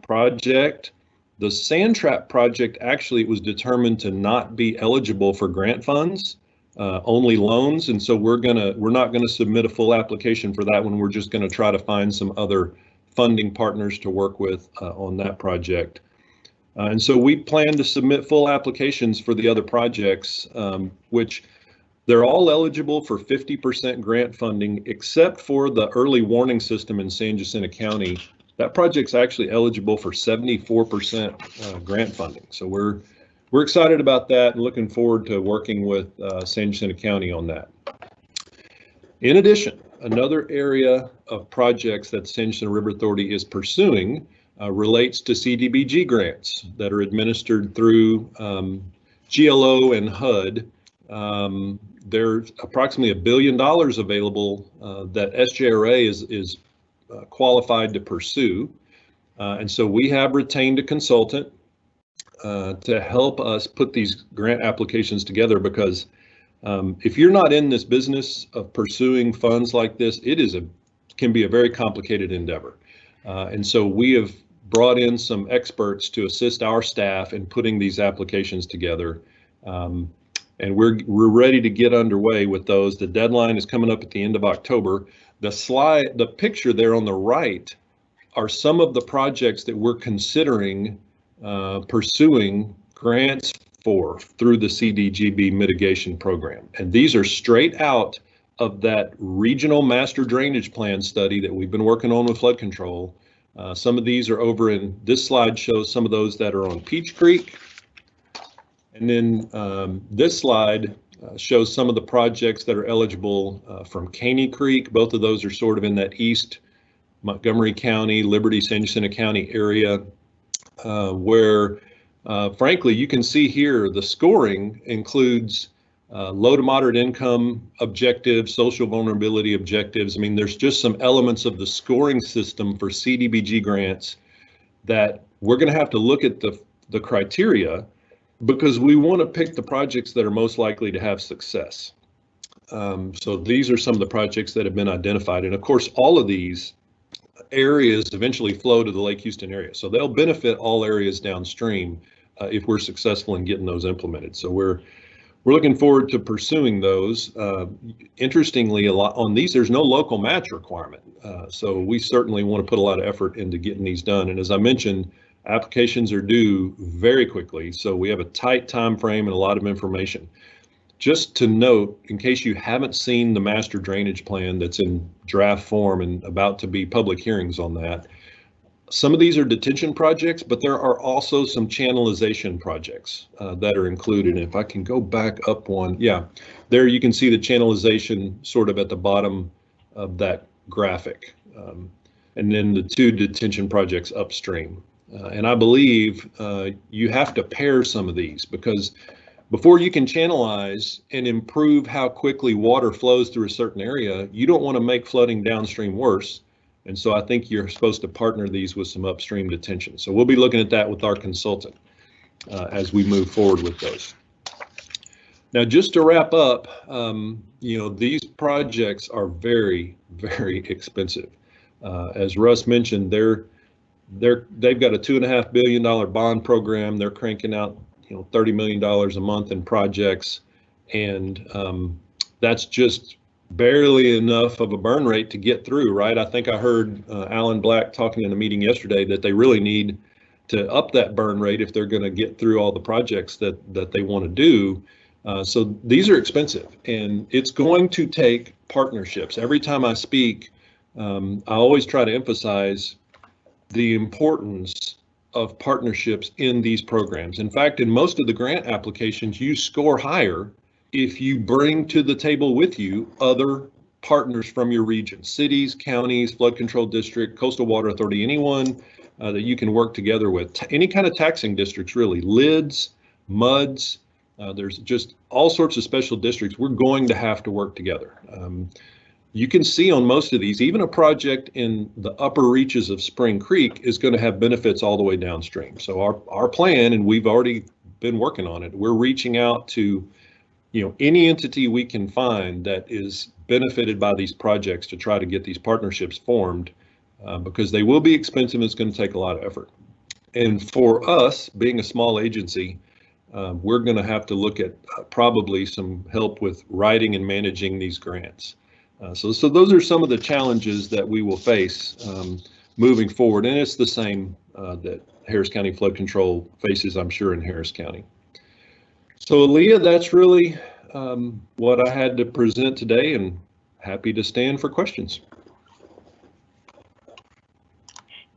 S5: project. The Sand Trap project, actually, it was determined to not be eligible for grant funds, only loans. And so we're not gonna submit a full application for that one. We're just gonna try to find some other funding partners to work with on that project. And so we plan to submit full applications for the other projects, which they're all eligible for 50% grant funding, except for the early warning system in San Jacinto County. That project's actually eligible for 74% grant funding. So we're excited about that and looking forward to working with San Jacinto County on that. In addition, another area of projects that San Jacinto River Authority is pursuing relates to CDBG grants that are administered through GLO and HUD. There's approximately $1 billion available that SJRA is qualified to pursue. And so we have retained a consultant to help us put these grant applications together, because if you're not in this business of pursuing funds like this, can be a very complicated endeavor. And so we have brought in some experts to assist our staff in putting these applications together. And we're ready to get underway with those. The deadline is coming up at the end of October. The picture there on the right are some of the projects that we're considering pursuing grants for through the CDGB mitigation program. And these are straight out of that regional master drainage plan study that we've been working on with flood control. Some of these are over in, this slide shows some of those that are on Peach Creek. And then this slide shows some of the projects that are eligible from Caney Creek. Both of those are sort of in that east Montgomery County, Liberty, San Jacinto County area, where frankly, you can see here the scoring includes low to moderate income objectives, social vulnerability objectives. I mean, there's just some elements of the scoring system for CDBG grants that we're going to have to look at the criteria, because we want to pick the projects that are most likely to have success. So these are some of the projects that have been identified. And of course, all of these areas eventually flow to the Lake Houston area. So they'll benefit all areas downstream if we're successful in getting those implemented. So we're looking forward to pursuing those. Interestingly, a lot on these, there's no local match requirement. So we certainly want to put a lot of effort into getting these done. And as I mentioned, applications are due very quickly. So we have a tight time frame and a lot of information. Just to note, in case you haven't seen the master drainage plan that's in draft form and about to be public hearings on that, some of these are detention projects, but there are also some channelization projects that are included. And if I can go back up one, yeah, there you can see the channelization sort of at the bottom of that graphic. And then the 2 detention projects upstream. And I believe you have to pair some of these, because before you can channelize and improve how quickly water flows through a certain area, you don't want to make flooding downstream worse. And so I think you're supposed to partner these with some upstream detention. So we'll be looking at that with our consultant as we move forward with those. Now, just to wrap up, these projects are very, very expensive. As Russ mentioned, they've got a $2.5 billion bond program. They're cranking out $30 million a month in projects, and that's just barely enough of a burn rate to get through, right? I think I heard Alan Black talking in a meeting yesterday that they really need to up that burn rate if they're going to get through all the projects that they want to do. So these are expensive, and it's going to take partnerships. Every time I speak, I always try to emphasize the importance of partnerships in these programs. In fact, in most of the grant applications, you score higher if you bring to the table with you other partners from your region, cities, counties, flood control district, coastal water authority, anyone that you can work together with, any kind of taxing districts, really, LIDs, MUDs, there's just all sorts of special districts. We're going to have to work together. You can see on most of these, even a project in the upper reaches of Spring Creek is going to have benefits all the way downstream. So our plan, and we've already been working on it, we're reaching out to any entity we can find that is benefited by these projects to try to get these partnerships formed, because they will be expensive and it's going to take a lot of effort. And for us, being a small agency, we're going to have to look at probably some help with writing and managing these grants. So those are some of the challenges that we will face moving forward, and it's the same that Harris County Flood Control faces, I'm sure, in Harris County. So Alia, that's really what I had to present today, and happy to stand for questions.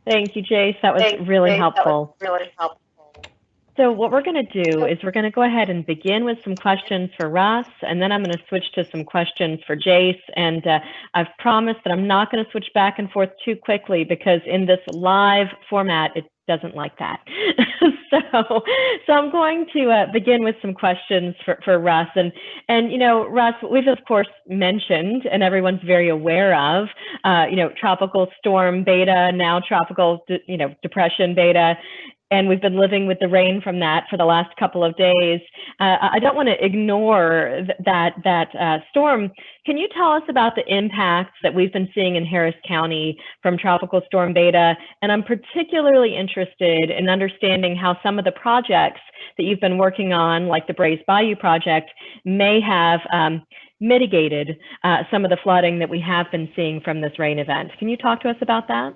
S3: Thank you, Jace. That was really helpful. So what we're going to do is we're going to go ahead and begin with some questions for Russ, and then I'm going to switch to some questions for Jace. And I've promised that I'm not going to switch back and forth too quickly, because in this live format, it doesn't like that. So I'm going to begin with some questions for Russ. And Russ, we've of course mentioned, and everyone's very aware of, tropical storm beta, now tropical, depression beta. And we've been living with the rain from that for the last couple of days. I don't want to ignore that storm. Can you tell us about the impacts that we've been seeing in Harris County from Tropical Storm Beta? And I'm particularly interested in understanding how some of the projects that you've been working on, like the Brays Bayou project, may have mitigated some of the flooding that we have been seeing from this rain event. Can you talk to us about that?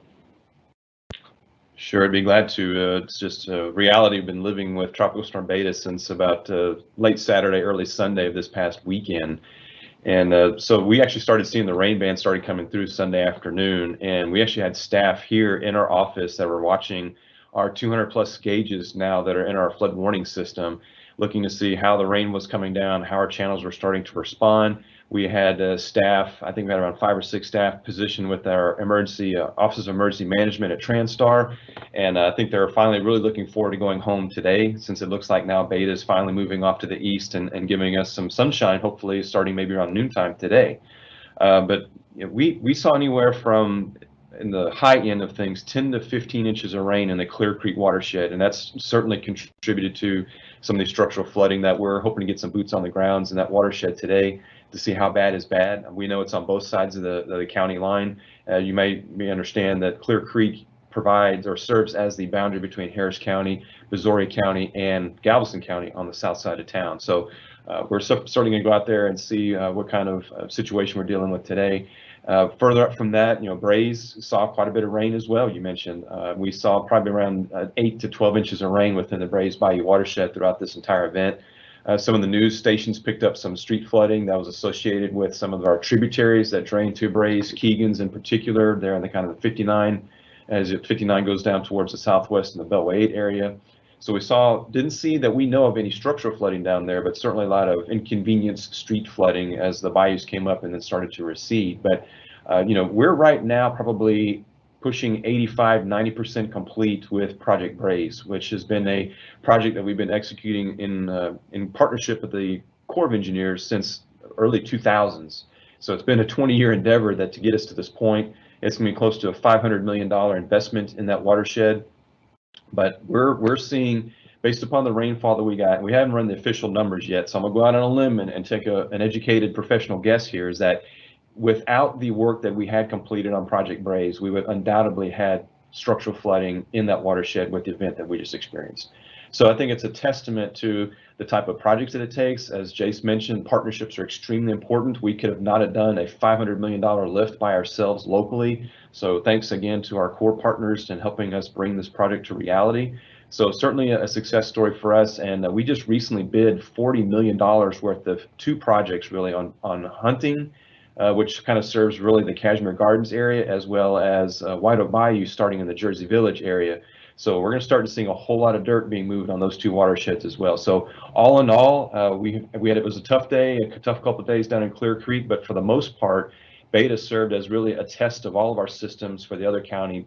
S4: Sure, I'd be glad to. It's just a reality. We've been living with Tropical Storm Beta since about late Saturday, early Sunday of this past weekend. And so we actually started seeing the rain bands started coming through Sunday afternoon. And we actually had staff here in our office that were watching our 200 plus gauges now that are in our flood warning system, looking to see how the rain was coming down, how our channels were starting to respond. We had staff, I think we had around 5 or 6 staff positioned with our emergency Office of Emergency Management at Transtar. And I think they're finally really looking forward to going home today, since it looks like now Beta is finally moving off to the east and giving us some sunshine, hopefully starting maybe around noontime today. But we saw anywhere from, in the high end of things, 10 to 15 inches of rain in the Clear Creek watershed. And that's certainly contributed to some of the structural flooding that we're hoping to get some boots on the grounds in that watershed today to see how bad is bad. We know it's on both sides of the county line. You may understand that Clear Creek provides or serves as the boundary between Harris County, Missouri County, and Galveston County on the south side of town. So we're certainly going to go out there and see what kind of situation we're dealing with today. Further up from that, Brays saw quite a bit of rain as well. You mentioned we saw probably around 8 to 12 inches of rain within the Brays Bayou watershed throughout this entire event. Some of the news stations picked up some street flooding that was associated with some of our tributaries that drain to Brays, Keegan's in particular. They're in the kind of the 59, as 59 goes down towards the southwest in the Beltway 8 area. So we didn't see that we know of any structural flooding down there, but certainly a lot of inconvenienced street flooding as the bayous came up and then started to recede. But we're right now probably pushing 85–90% complete with Project Brays, which has been a project that we've been executing in partnership with the Corps of Engineers since early 2000s. So it's been a 20-year endeavor to get us to this point. It's going to be close to a $500 million investment in that watershed. But we're seeing, based upon the rainfall that we got, and we haven't run the official numbers yet, so I'm going to go out on a limb and take an educated professional guess here, is that without the work that we had completed on Project Brays, we would undoubtedly had structural flooding in that watershed with the event that we just experienced. So I think it's a testament to the type of projects that it takes. As Jace mentioned, partnerships are extremely important. We could have not have done a $500 million lift by ourselves locally. So thanks again to our core partners in helping us bring this project to reality. So certainly a success story for us. And we just recently bid $40 million worth of 2 projects really on hunting, which kind of serves really the Cashmere Gardens area, as well as White Oak Bayou starting in the Jersey Village area. So we're going to start seeing a whole lot of dirt being moved on those 2 watersheds as well. So all in all, it was a tough day, a tough couple of days down in Clear Creek, but for the most part, Beta served as really a test of all of our systems for the other county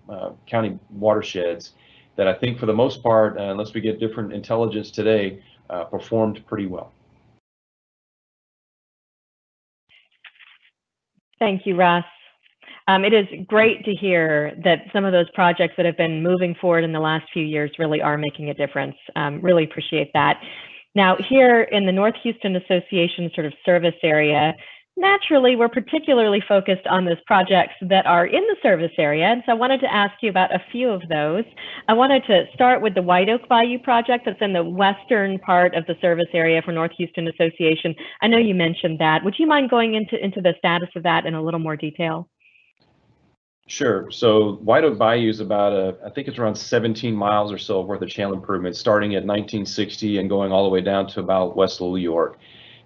S4: watersheds that I think for the most part, unless we get different intelligence today, performed pretty well.
S3: Thank you, Russ. It is great to hear that some of those projects that have been moving forward in the last few years really are making a difference. Really appreciate that. Now, here in the North Houston Association sort of service area, naturally, we're particularly focused on those projects that are in the service area. And so I wanted to ask you about a few of those. I wanted to start with the White Oak Bayou project that's in the western part of the service area for North Houston Association. I know you mentioned that. Would you mind going into the status of that in a little more detail?
S4: Sure. So White Oak Bayou is about, I think it's around 17 miles or so worth of channel improvements, starting at 1960 and going all the way down to about West Little York.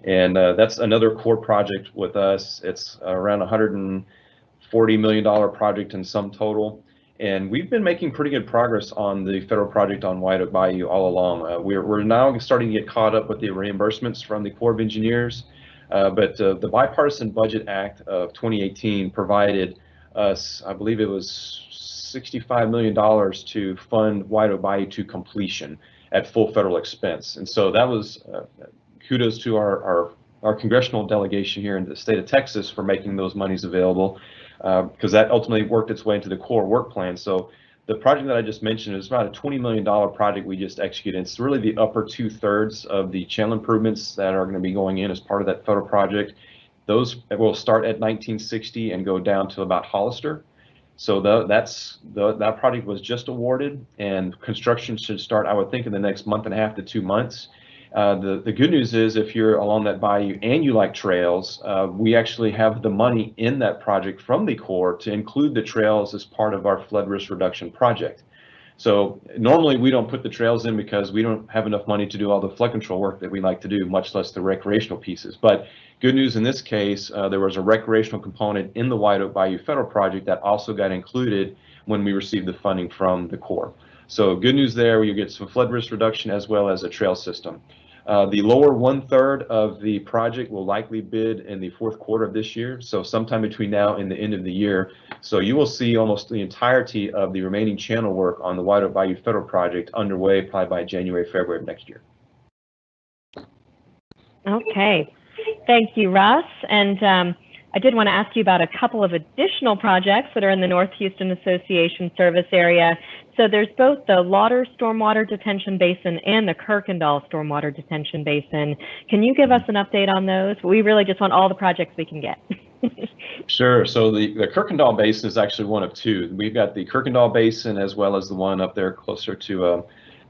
S4: And that's another core project with us. It's around $140 million project in sum total. And we've been making pretty good progress on the federal project on White Oak Bayou all along. We're now starting to get caught up with the reimbursements from the Corps of Engineers. But the Bipartisan Budget Act of 2018 provided us, I believe it was $65 million to fund White Oak Bayou to completion at full federal expense. And so that was kudos to our congressional delegation here in the state of Texas for making those monies available, because that ultimately worked its way into the core work plan. So the project that I just mentioned is about a $20 million project we just executed. It's really the upper 2/3 of the channel improvements that are going to be going in as part of that federal project. Those will start at 1960 and go down to about Hollister. So that project was just awarded, and construction should start, I would think, in the next month and a half to 2 months. The good news is, if you're along that bayou and you like trails, we actually have the money in that project from the Corps to include the trails as part of our flood risk reduction project. So normally we don't put the trails in because we don't have enough money to do all the flood control work that we like to do, much less the recreational pieces. But good news in this case, there was a recreational component in the White Oak Bayou federal project that also got included when we received the funding from the Corps. So good news there, you get some flood risk reduction as well as a trail system. The lower 1/3 of the project will likely bid in the fourth quarter of this year, so sometime between now and the end of the year. So you will see almost the entirety of the remaining channel work on the White Oak Bayou federal project underway probably by January, February of next year.
S3: Okay, thank you, Russ. And I did want to ask you about a couple of additional projects that are in the North Houston Association service area. So there's both the Lauder Stormwater Detention Basin and the Kirkendall Stormwater Detention Basin. Can you give us an update on those? We really just want all the projects we can get.
S4: Sure. So the Kirkendall Basin is actually one of two. We've got the Kirkendall Basin as well as the one up there closer to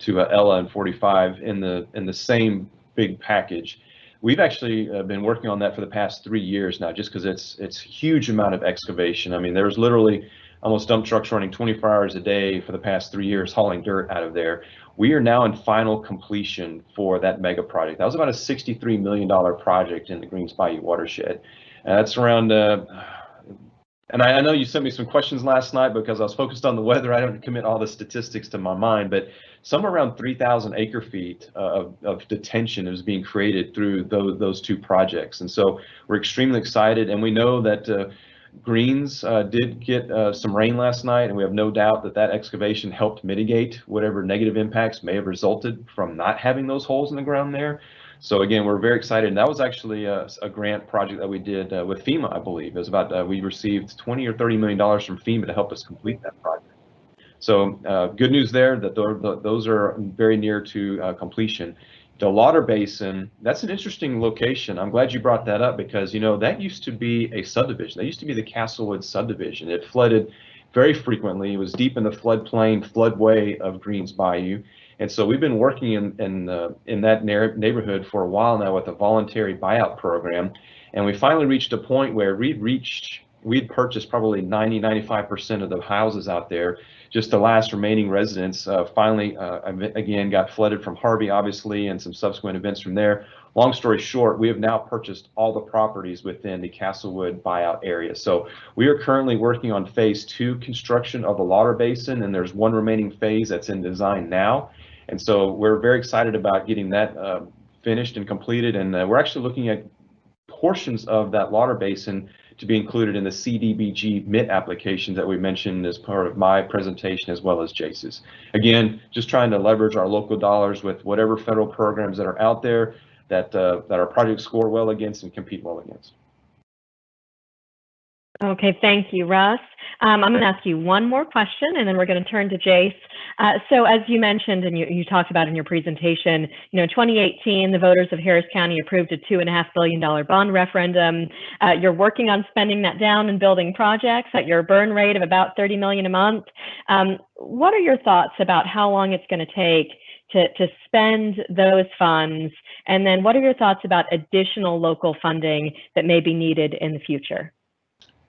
S4: Ella and 45 in the same big package. We've actually been working on that for the past 3 years now, just because it's huge amount of excavation. I mean, there's literally almost dump trucks running 24 hours a day for the past 3 years hauling dirt out of there. We are now in final completion for that mega project. That was about a $63 million project in the Greens Bayou watershed. That's around, and I know you sent me some questions last night because I was focused on the weather. I don't commit all the statistics to my mind, but somewhere around 3,000 acre feet of detention is being created through those two projects. And so we're extremely excited, and we know that Greens did get some rain last night, and we have no doubt that that excavation helped mitigate whatever negative impacts may have resulted from not having those holes in the ground there. So again, we're very excited. And that was actually a grant project that we did with FEMA, I believe. It was about, we received $20 or $30 million from FEMA to help us complete that project. So good news there that those are very near to completion. The Lauder Basin, that's an interesting location. I'm glad you brought that up because, you know, that used to be a subdivision. That used to be the Castlewood subdivision. It flooded very frequently. It was deep in the floodplain, floodway of Greens Bayou. And so we've been working in that neighborhood for a while now with a voluntary buyout program. And we finally reached a point where we'd purchased probably 90–95% of the houses out there. Just the last remaining residents finally, again, got flooded from Harvey, obviously, and some subsequent events from there. Long story short, we have now purchased all the properties within the Castlewood buyout area. So we are currently working on phase 2 construction of the Lauder Basin, and there's one remaining phase that's in design now. And so we're very excited about getting that finished and completed. And we're actually looking at portions of that Lauder Basin to be included in the CDBG MIT applications that we mentioned as part of my presentation, as well as Jace's. Again, just trying to leverage our local dollars with whatever federal programs that are out there that our projects score well against and compete well against.
S3: Okay, thank you, Russ. I'm going to ask you one more question, and then we're going to turn to Jace. So as you mentioned, and you talked about in your presentation, 2018, the voters of Harris County approved a $2.5 billion bond referendum. You're working on spending that down and building projects at your burn rate of about $30 million a month. What are your thoughts about how long it's going to take to spend those funds? And then what are your thoughts about additional local funding that may be needed in the future?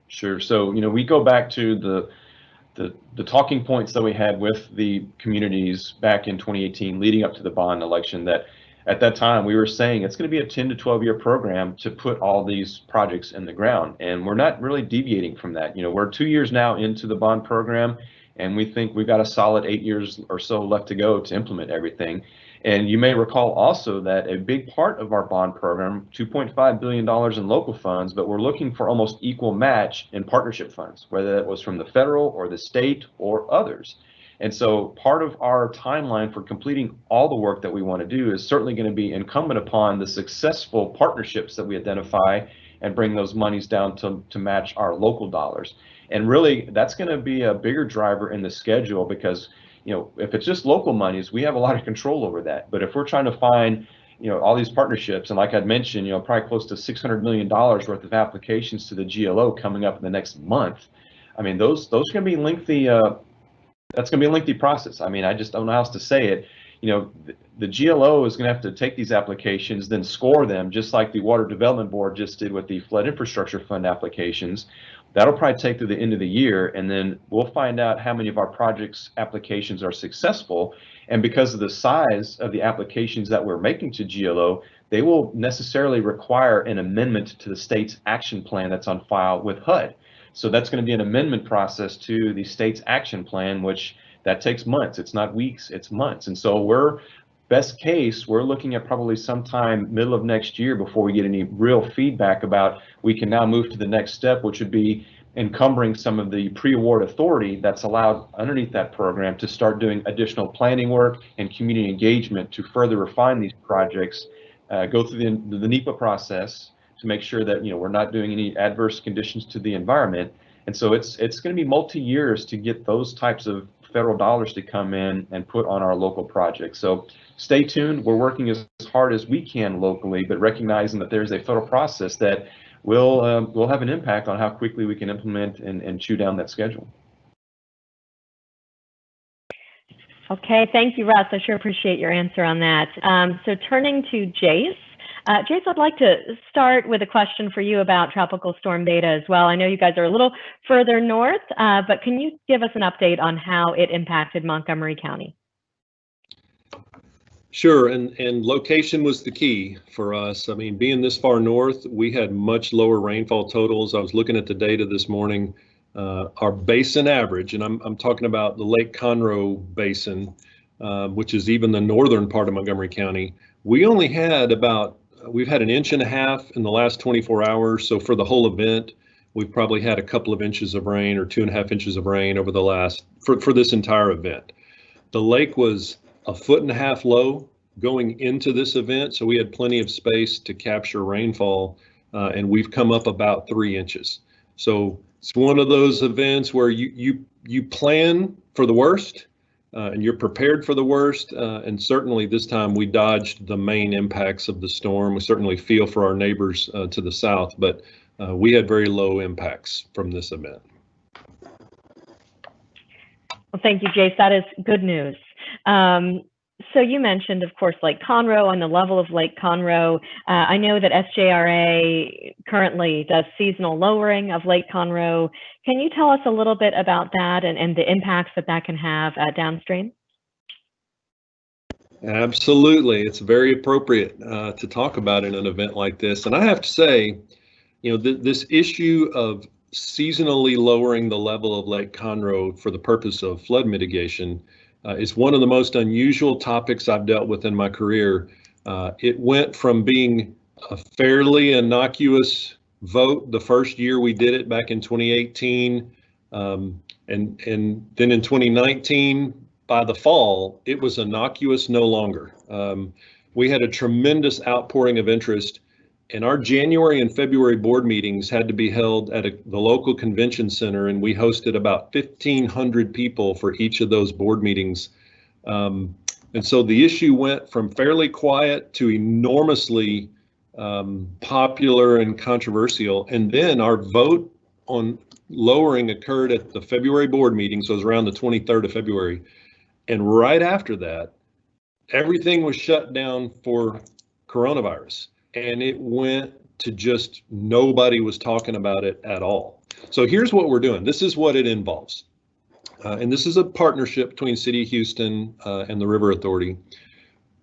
S4: Sure. So, we go back to the talking points that we had with the communities back in 2018, leading up to the bond election, that at that time we were saying it's going to be a 10 to 12 year program to put all these projects in the ground. And we're not really deviating from that. We're 2 years now into the bond program, and we think we've got a solid 8 years or so left to go to implement everything. And you may recall also that a big part of our bond program, $2.5 billion in local funds, but we're looking for almost equal match in partnership funds, whether that was from the federal or the state or others. And so part of our timeline for completing all the work that we want to do is certainly going to be incumbent upon the successful partnerships that we identify and bring those monies down to match our local dollars. And really, that's going to be a bigger driver in the schedule, because if it's just local monies, we have a lot of control over that. But if we're trying to find, all these partnerships, and like I'd mentioned, probably close to $600 million worth of applications to the GLO coming up in the next month. I mean, those are going to be lengthy. That's going to be a lengthy process. I mean, I just don't know how else to say it. The GLO is going to have to take these applications, then score them, just like the Water Development Board just did with the Flood Infrastructure Fund applications. That'll probably take to the end of the year, and then we'll find out how many of our projects applications are successful. And because of the size of the applications that we're making to GLO, they will necessarily require an amendment to the state's action plan that's on file with HUD. So that's going to be an amendment process to the state's action plan, which that takes months. It's not weeks, it's months. And so best case, we're looking at probably sometime middle of next year before we get any real feedback about we can now move to the next step, which would be encumbering some of the pre-award authority that's allowed underneath that program to start doing additional planning work and community engagement to further refine these projects, go through the NEPA process to make sure that we're not doing any adverse conditions to the environment. And so it's going to be multi-years to get those types of federal dollars to come in and put on our local projects. So stay tuned. We're working as hard as we can locally, but recognizing that there's a federal process that will have an impact on how quickly we can implement and chew down that schedule.
S3: Okay, thank you, Russ. I sure appreciate your answer on that. So turning to Jace. Jace, I'd like to start with a question for you about Tropical Storm Beta as well. I know you guys are a little further north, but can you give us an update on how it impacted Montgomery County?
S5: Sure, and location was the key for us. I mean, being this far north, we had much lower rainfall totals. I was looking at the data this morning. Our basin average, and I'm talking about the Lake Conroe Basin, which is even the northern part of Montgomery County. We've had 1.5 inches in the last 24 hours. So for the whole event, we've probably had a couple of inches of rain or 2.5 inches of rain over the last, for this entire event. The lake was 1.5 feet low going into this event. So we had plenty of space to capture rainfall, and we've come up about 3 inches. So it's one of those events where you plan for the worst, and you're prepared for the worst. And certainly this time we dodged the main impacts of the storm. We certainly feel for our neighbors to the south, but we had very low impacts from this event.
S3: Well, thank you, Jace. That is good news. So you mentioned, of course, Lake Conroe and the level of Lake Conroe. I know that SJRA currently does seasonal lowering of Lake Conroe. Can you tell us a little bit about that and the impacts that can have downstream?
S5: Absolutely. It's very appropriate to talk about in an event like this. And I have to say, this issue of seasonally lowering the level of Lake Conroe for the purpose of flood mitigation is one of the most unusual topics I've dealt with in my career. It went from being a fairly innocuous vote the first year we did it back in 2018. And then in 2019, by the fall, it was innocuous no longer. We had a tremendous outpouring of interest, and our January and February board meetings had to be held at the local convention center, and we hosted about 1,500 people for each of those board meetings. And so the issue went from fairly quiet to enormously popular and controversial. And then our vote on lowering occurred at the February board meeting, so it was around the 23rd of February. And right after that, everything was shut down for coronavirus. And it went to just nobody was talking about it at all. So here's what we're doing. This is what it involves. And this is a partnership between City of Houston and the River Authority.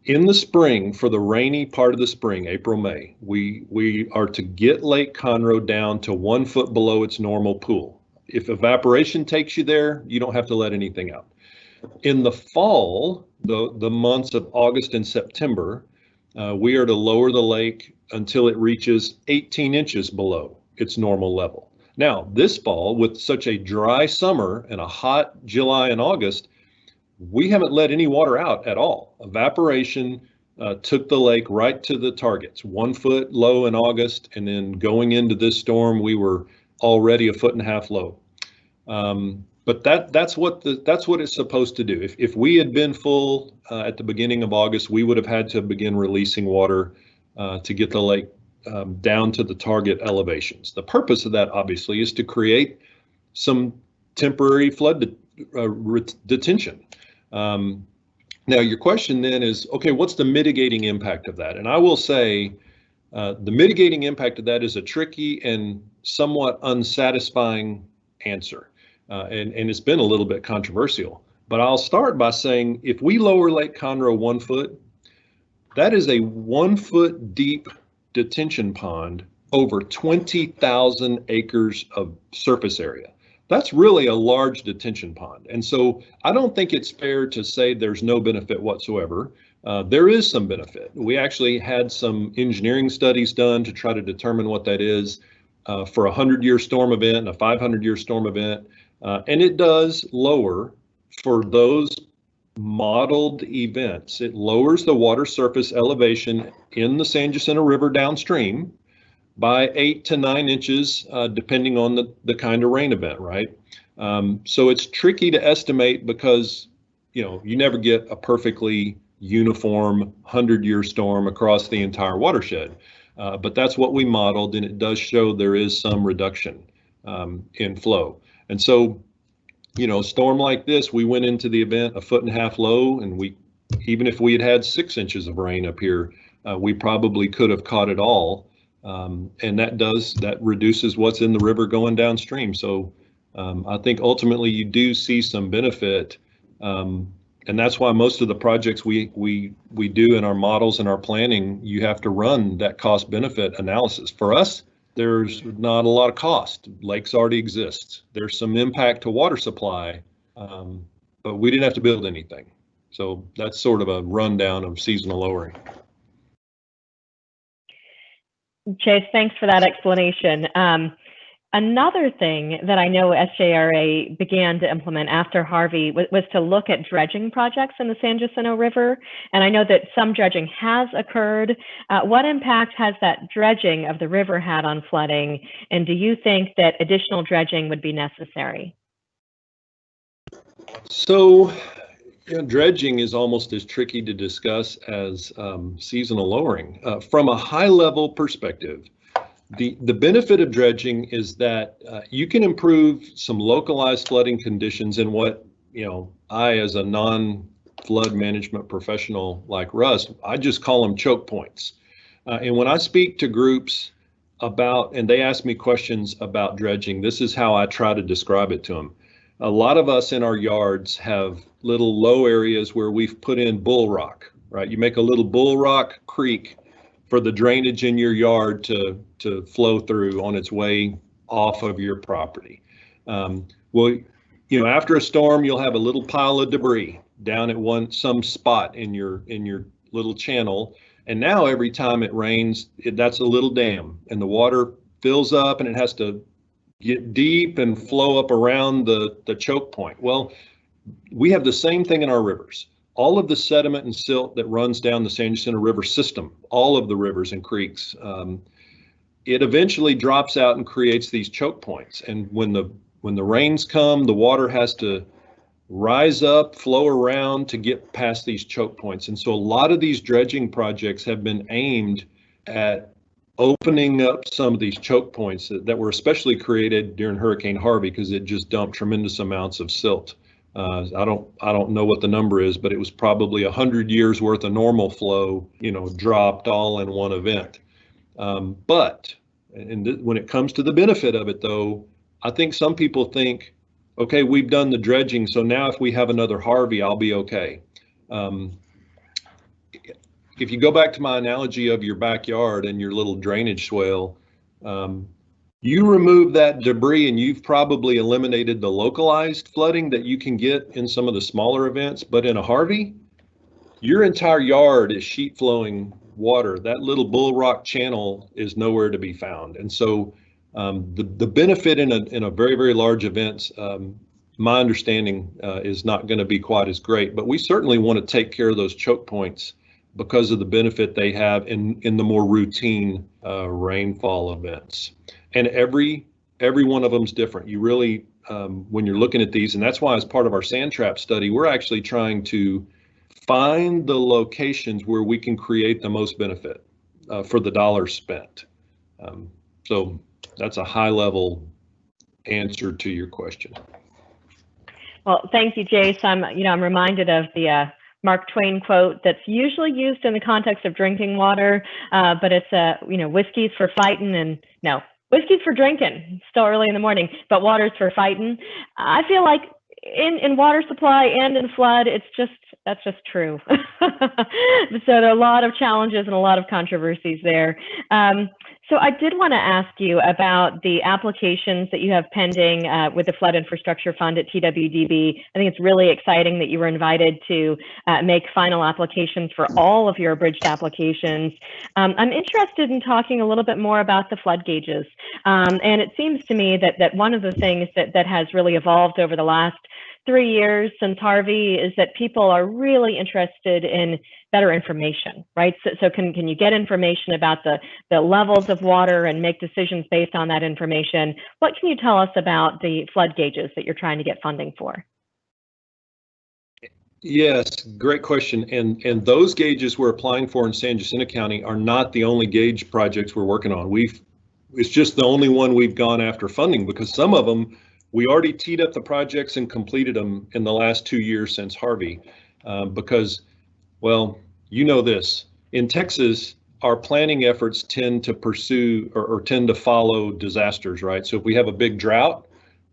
S5: In the spring, for the rainy part of the spring, April, May, we are to get Lake Conroe down to 1 foot below its normal pool. If evaporation takes you there, you don't have to let anything out. In the fall, the months of August and September, we are to lower the lake until it reaches 18 inches below its normal level. Now, this fall, with such a dry summer and a hot July and August, we haven't let any water out at all. Evaporation took the lake right to the targets, 1 foot low in August, and then going into this storm, we were already 1.5 feet low. But that's what it's supposed to do. If we had been full at the beginning of August, we would have had to begin releasing water to get the lake down to the target elevations. The purpose of that, obviously, is to create some temporary flood detention. Now, your question then is, okay, what's the mitigating impact of that? And I will say the mitigating impact of that is a tricky and somewhat unsatisfying answer. And it's been a little bit controversial. But I'll start by saying, if we lower Lake Conroe 1 foot, that is a 1 foot deep detention pond over 20,000 acres of surface area. That's really a large detention pond. And so I don't think it's fair to say there's no benefit whatsoever. There is some benefit. We actually had some engineering studies done to try to determine what that is for a 100-year storm event and a 500-year storm event. And it does lower, for those modeled events, it lowers the water surface elevation in the San Jacinto River downstream by 8 to 9 inches, depending on the kind of rain event, right? So it's tricky to estimate because, you never get a perfectly uniform 100-year storm across the entire watershed. But that's what we modeled, and it does show there is some reduction in flow. And so, a storm like this, we went into the event 1.5 feet low, and even if we had 6 inches of rain up here, we probably could have caught it all. And that reduces what's in the river going downstream. So I think ultimately you do see some benefit. And that's why most of the projects we do in our models and our planning, you have to run that cost benefit analysis. For us, there's not a lot of cost. Lakes already exist. There's some impact to water supply, but we didn't have to build anything. So that's sort of a rundown of seasonal lowering.
S3: Jace, thanks for that explanation. Another thing that I know SJRA began to implement after Harvey was to look at dredging projects in the San Jacinto River. And I know that some dredging has occurred. What impact has that dredging of the river had on flooding? And do you think that additional dredging would be necessary?
S5: So, dredging is almost as tricky to discuss as seasonal lowering. From a high level perspective, the benefit of dredging is that you can improve some localized flooding conditions in what, I as a non-flood management professional like Russ, I just call them choke points. And when I speak to groups and they ask me questions about dredging, this is how I try to describe it to them. A lot of us in our yards have little low areas where we've put in bull rock, right? You make a little bull rock creek for the drainage in your yard to flow through on its way off of your property. Well, after a storm, you'll have a little pile of debris down at some spot in your little channel. And now every time it rains, that's a little dam, and the water fills up and it has to get deep and flow up around the choke point. Well, we have the same thing in our rivers. All of the sediment and silt that runs down the San Jacinto River system, all of the rivers and creeks, it eventually drops out and creates these choke points. And when the rains come, the water has to rise up, flow around to get past these choke points. And so a lot of these dredging projects have been aimed at opening up some of these choke points that were especially created during Hurricane Harvey because it just dumped tremendous amounts of silt. I don't know what the number is, but it was probably 100 years worth of normal flow, dropped all in one event. But when it comes to the benefit of it, though, I think some people think, okay, we've done the dredging, so now if we have another Harvey, I'll be okay. If you go back to my analogy of your backyard and your little drainage swale, you remove that debris and you've probably eliminated the localized flooding that you can get in some of the smaller events. But in a Harvey, your entire yard is sheet flowing water. That little Bull Rock channel is nowhere to be found. And so the benefit in a very, very large event, my understanding is not going to be quite as great, but we certainly want to take care of those choke points because of the benefit they have in the more routine rainfall events. And every one of them is different. You really, when you're looking at these, and that's why as part of our sand trap study, we're actually trying to find the locations where we can create the most benefit for the dollars spent. So that's a high level answer to your question.
S3: Well, thank you, Jace. I'm reminded of the Mark Twain quote that's usually used in the context of drinking water, but it's whiskey's for fighting, and no, whiskey's for drinking. It's still early in the morning, but water's for fighting. I feel like in water supply and in flood, that's just true. So there are a lot of challenges and a lot of controversies there. So I did want to ask you about the applications that you have pending with the Flood Infrastructure Fund at TWDB. I think it's really exciting that you were invited to make final applications for all of your abridged applications. I'm interested in talking a little bit more about the flood gauges. And it seems to me that one of the things that has really evolved over the last 3 years since Harvey is that people are really interested in better information, right? So can you get information about the levels of water and make decisions based on that information? What can you tell us about the flood gauges that you're trying to get funding for?
S5: Yes, great question. And those gauges we're applying for in San Jacinto County are not the only gauge projects we're working on. It's just the only one we've gone after funding because some of them we already teed up the projects and completed them in the last 2 years since Harvey, because, well, this, in Texas, our planning efforts tend to pursue or tend to follow disasters, right? So if we have a big drought,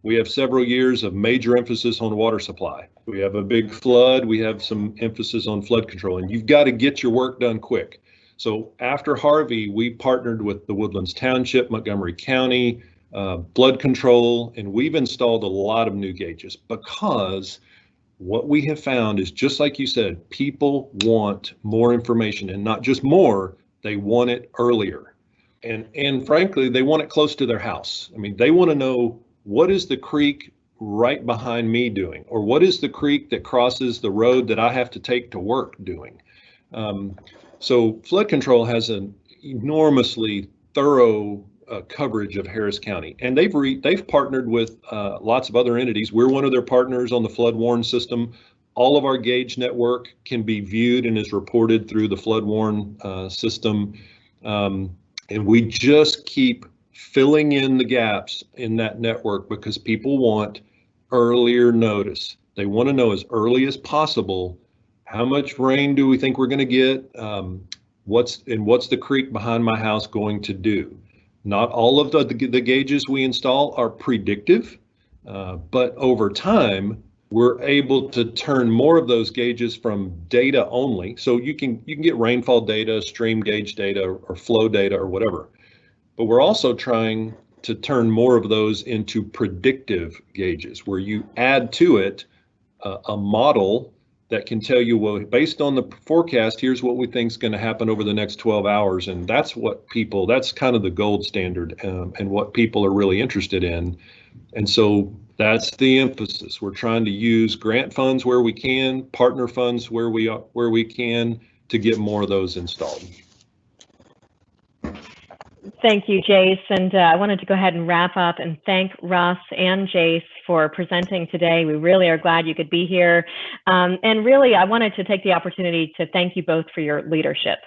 S5: we have several years of major emphasis on water supply. We have a big flood, we have some emphasis on flood control, and you've got to get your work done quick. So after Harvey, we partnered with the Woodlands Township, Montgomery County, flood control, and we've installed a lot of new gauges because what we have found is, just like you said, people want more information, and not just more, they want it earlier. And frankly, they want it close to their house. I mean, they want to know, what is the creek right behind me doing? Or what is the creek that crosses the road that I have to take to work doing? So flood control has an enormously thorough coverage of Harris County, and they've partnered with lots of other entities. We're one of their partners on the flood warn system. All of our gauge network can be viewed and is reported through the flood warn system, and we just keep filling in the gaps in that network because people want earlier notice. They want to know as early as possible, how much rain do we think we're going to get? What's the creek behind my house going to do? Not all of the gauges we install are predictive, but over time, we're able to turn more of those gauges from data only. So you can get rainfall data, stream gauge data, or flow data, or whatever. But we're also trying to turn more of those into predictive gauges, where you add to it a model that can tell you, well, based on the forecast, here's what we think is going to happen over the next 12 hours. And that's kind of the gold standard, and what people are really interested in. And so that's the emphasis. We're trying to use grant funds where we can, partner funds where we can, to get more of those installed.
S3: Thank you, Jace. And I wanted to go ahead and wrap up and thank Russ and Jace for presenting today. We really are glad you could be here. And really, I wanted to take the opportunity to thank you both for your leadership.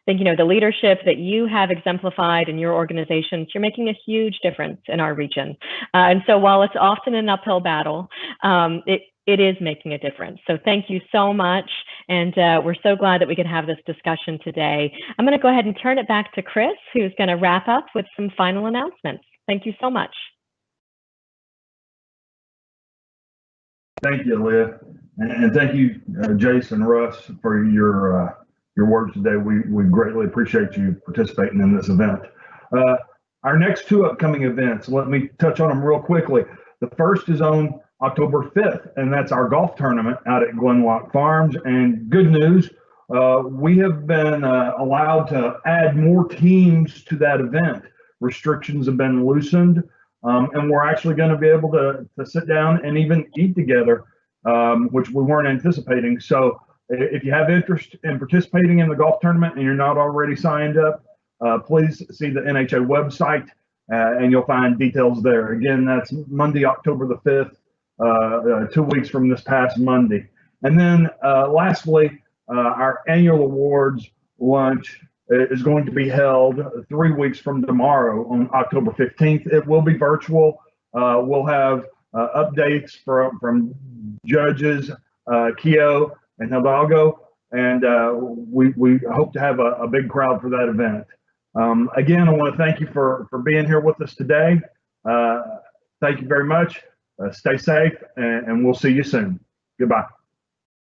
S3: I think, the leadership that you have exemplified in your organizations, you're making a huge difference in our region. And so while it's often an uphill battle, it is making a difference. So thank you so much. And we're so glad that we could have this discussion today. I'm going to go ahead and turn it back to Chris, who's going to wrap up with some final announcements. Thank you so much.
S1: Thank you, Alia. And thank you, Jace and Russ, for your words today. We greatly appreciate you participating in this event. Our next two upcoming events, let me touch on them real quickly. The first is on October 5th, and that's our golf tournament out at Glenlock Farms. And good news, we have been allowed to add more teams to that event. Restrictions have been loosened, and we're actually going to be able to sit down and even eat together, which we weren't anticipating. So if you have interest in participating in the golf tournament and you're not already signed up, please see the NHA website, and you'll find details there. Again, that's Monday, October the 5th. 2 weeks from this past Monday. And then lastly, our annual awards lunch is going to be held 3 weeks from tomorrow on October 15th. It will be virtual. We'll have updates from judges, Keo and Hidalgo, and we hope to have a big crowd for that event. Again, I want to thank you for being here with us today. Thank you very much. Stay safe, and we'll see you soon. Goodbye.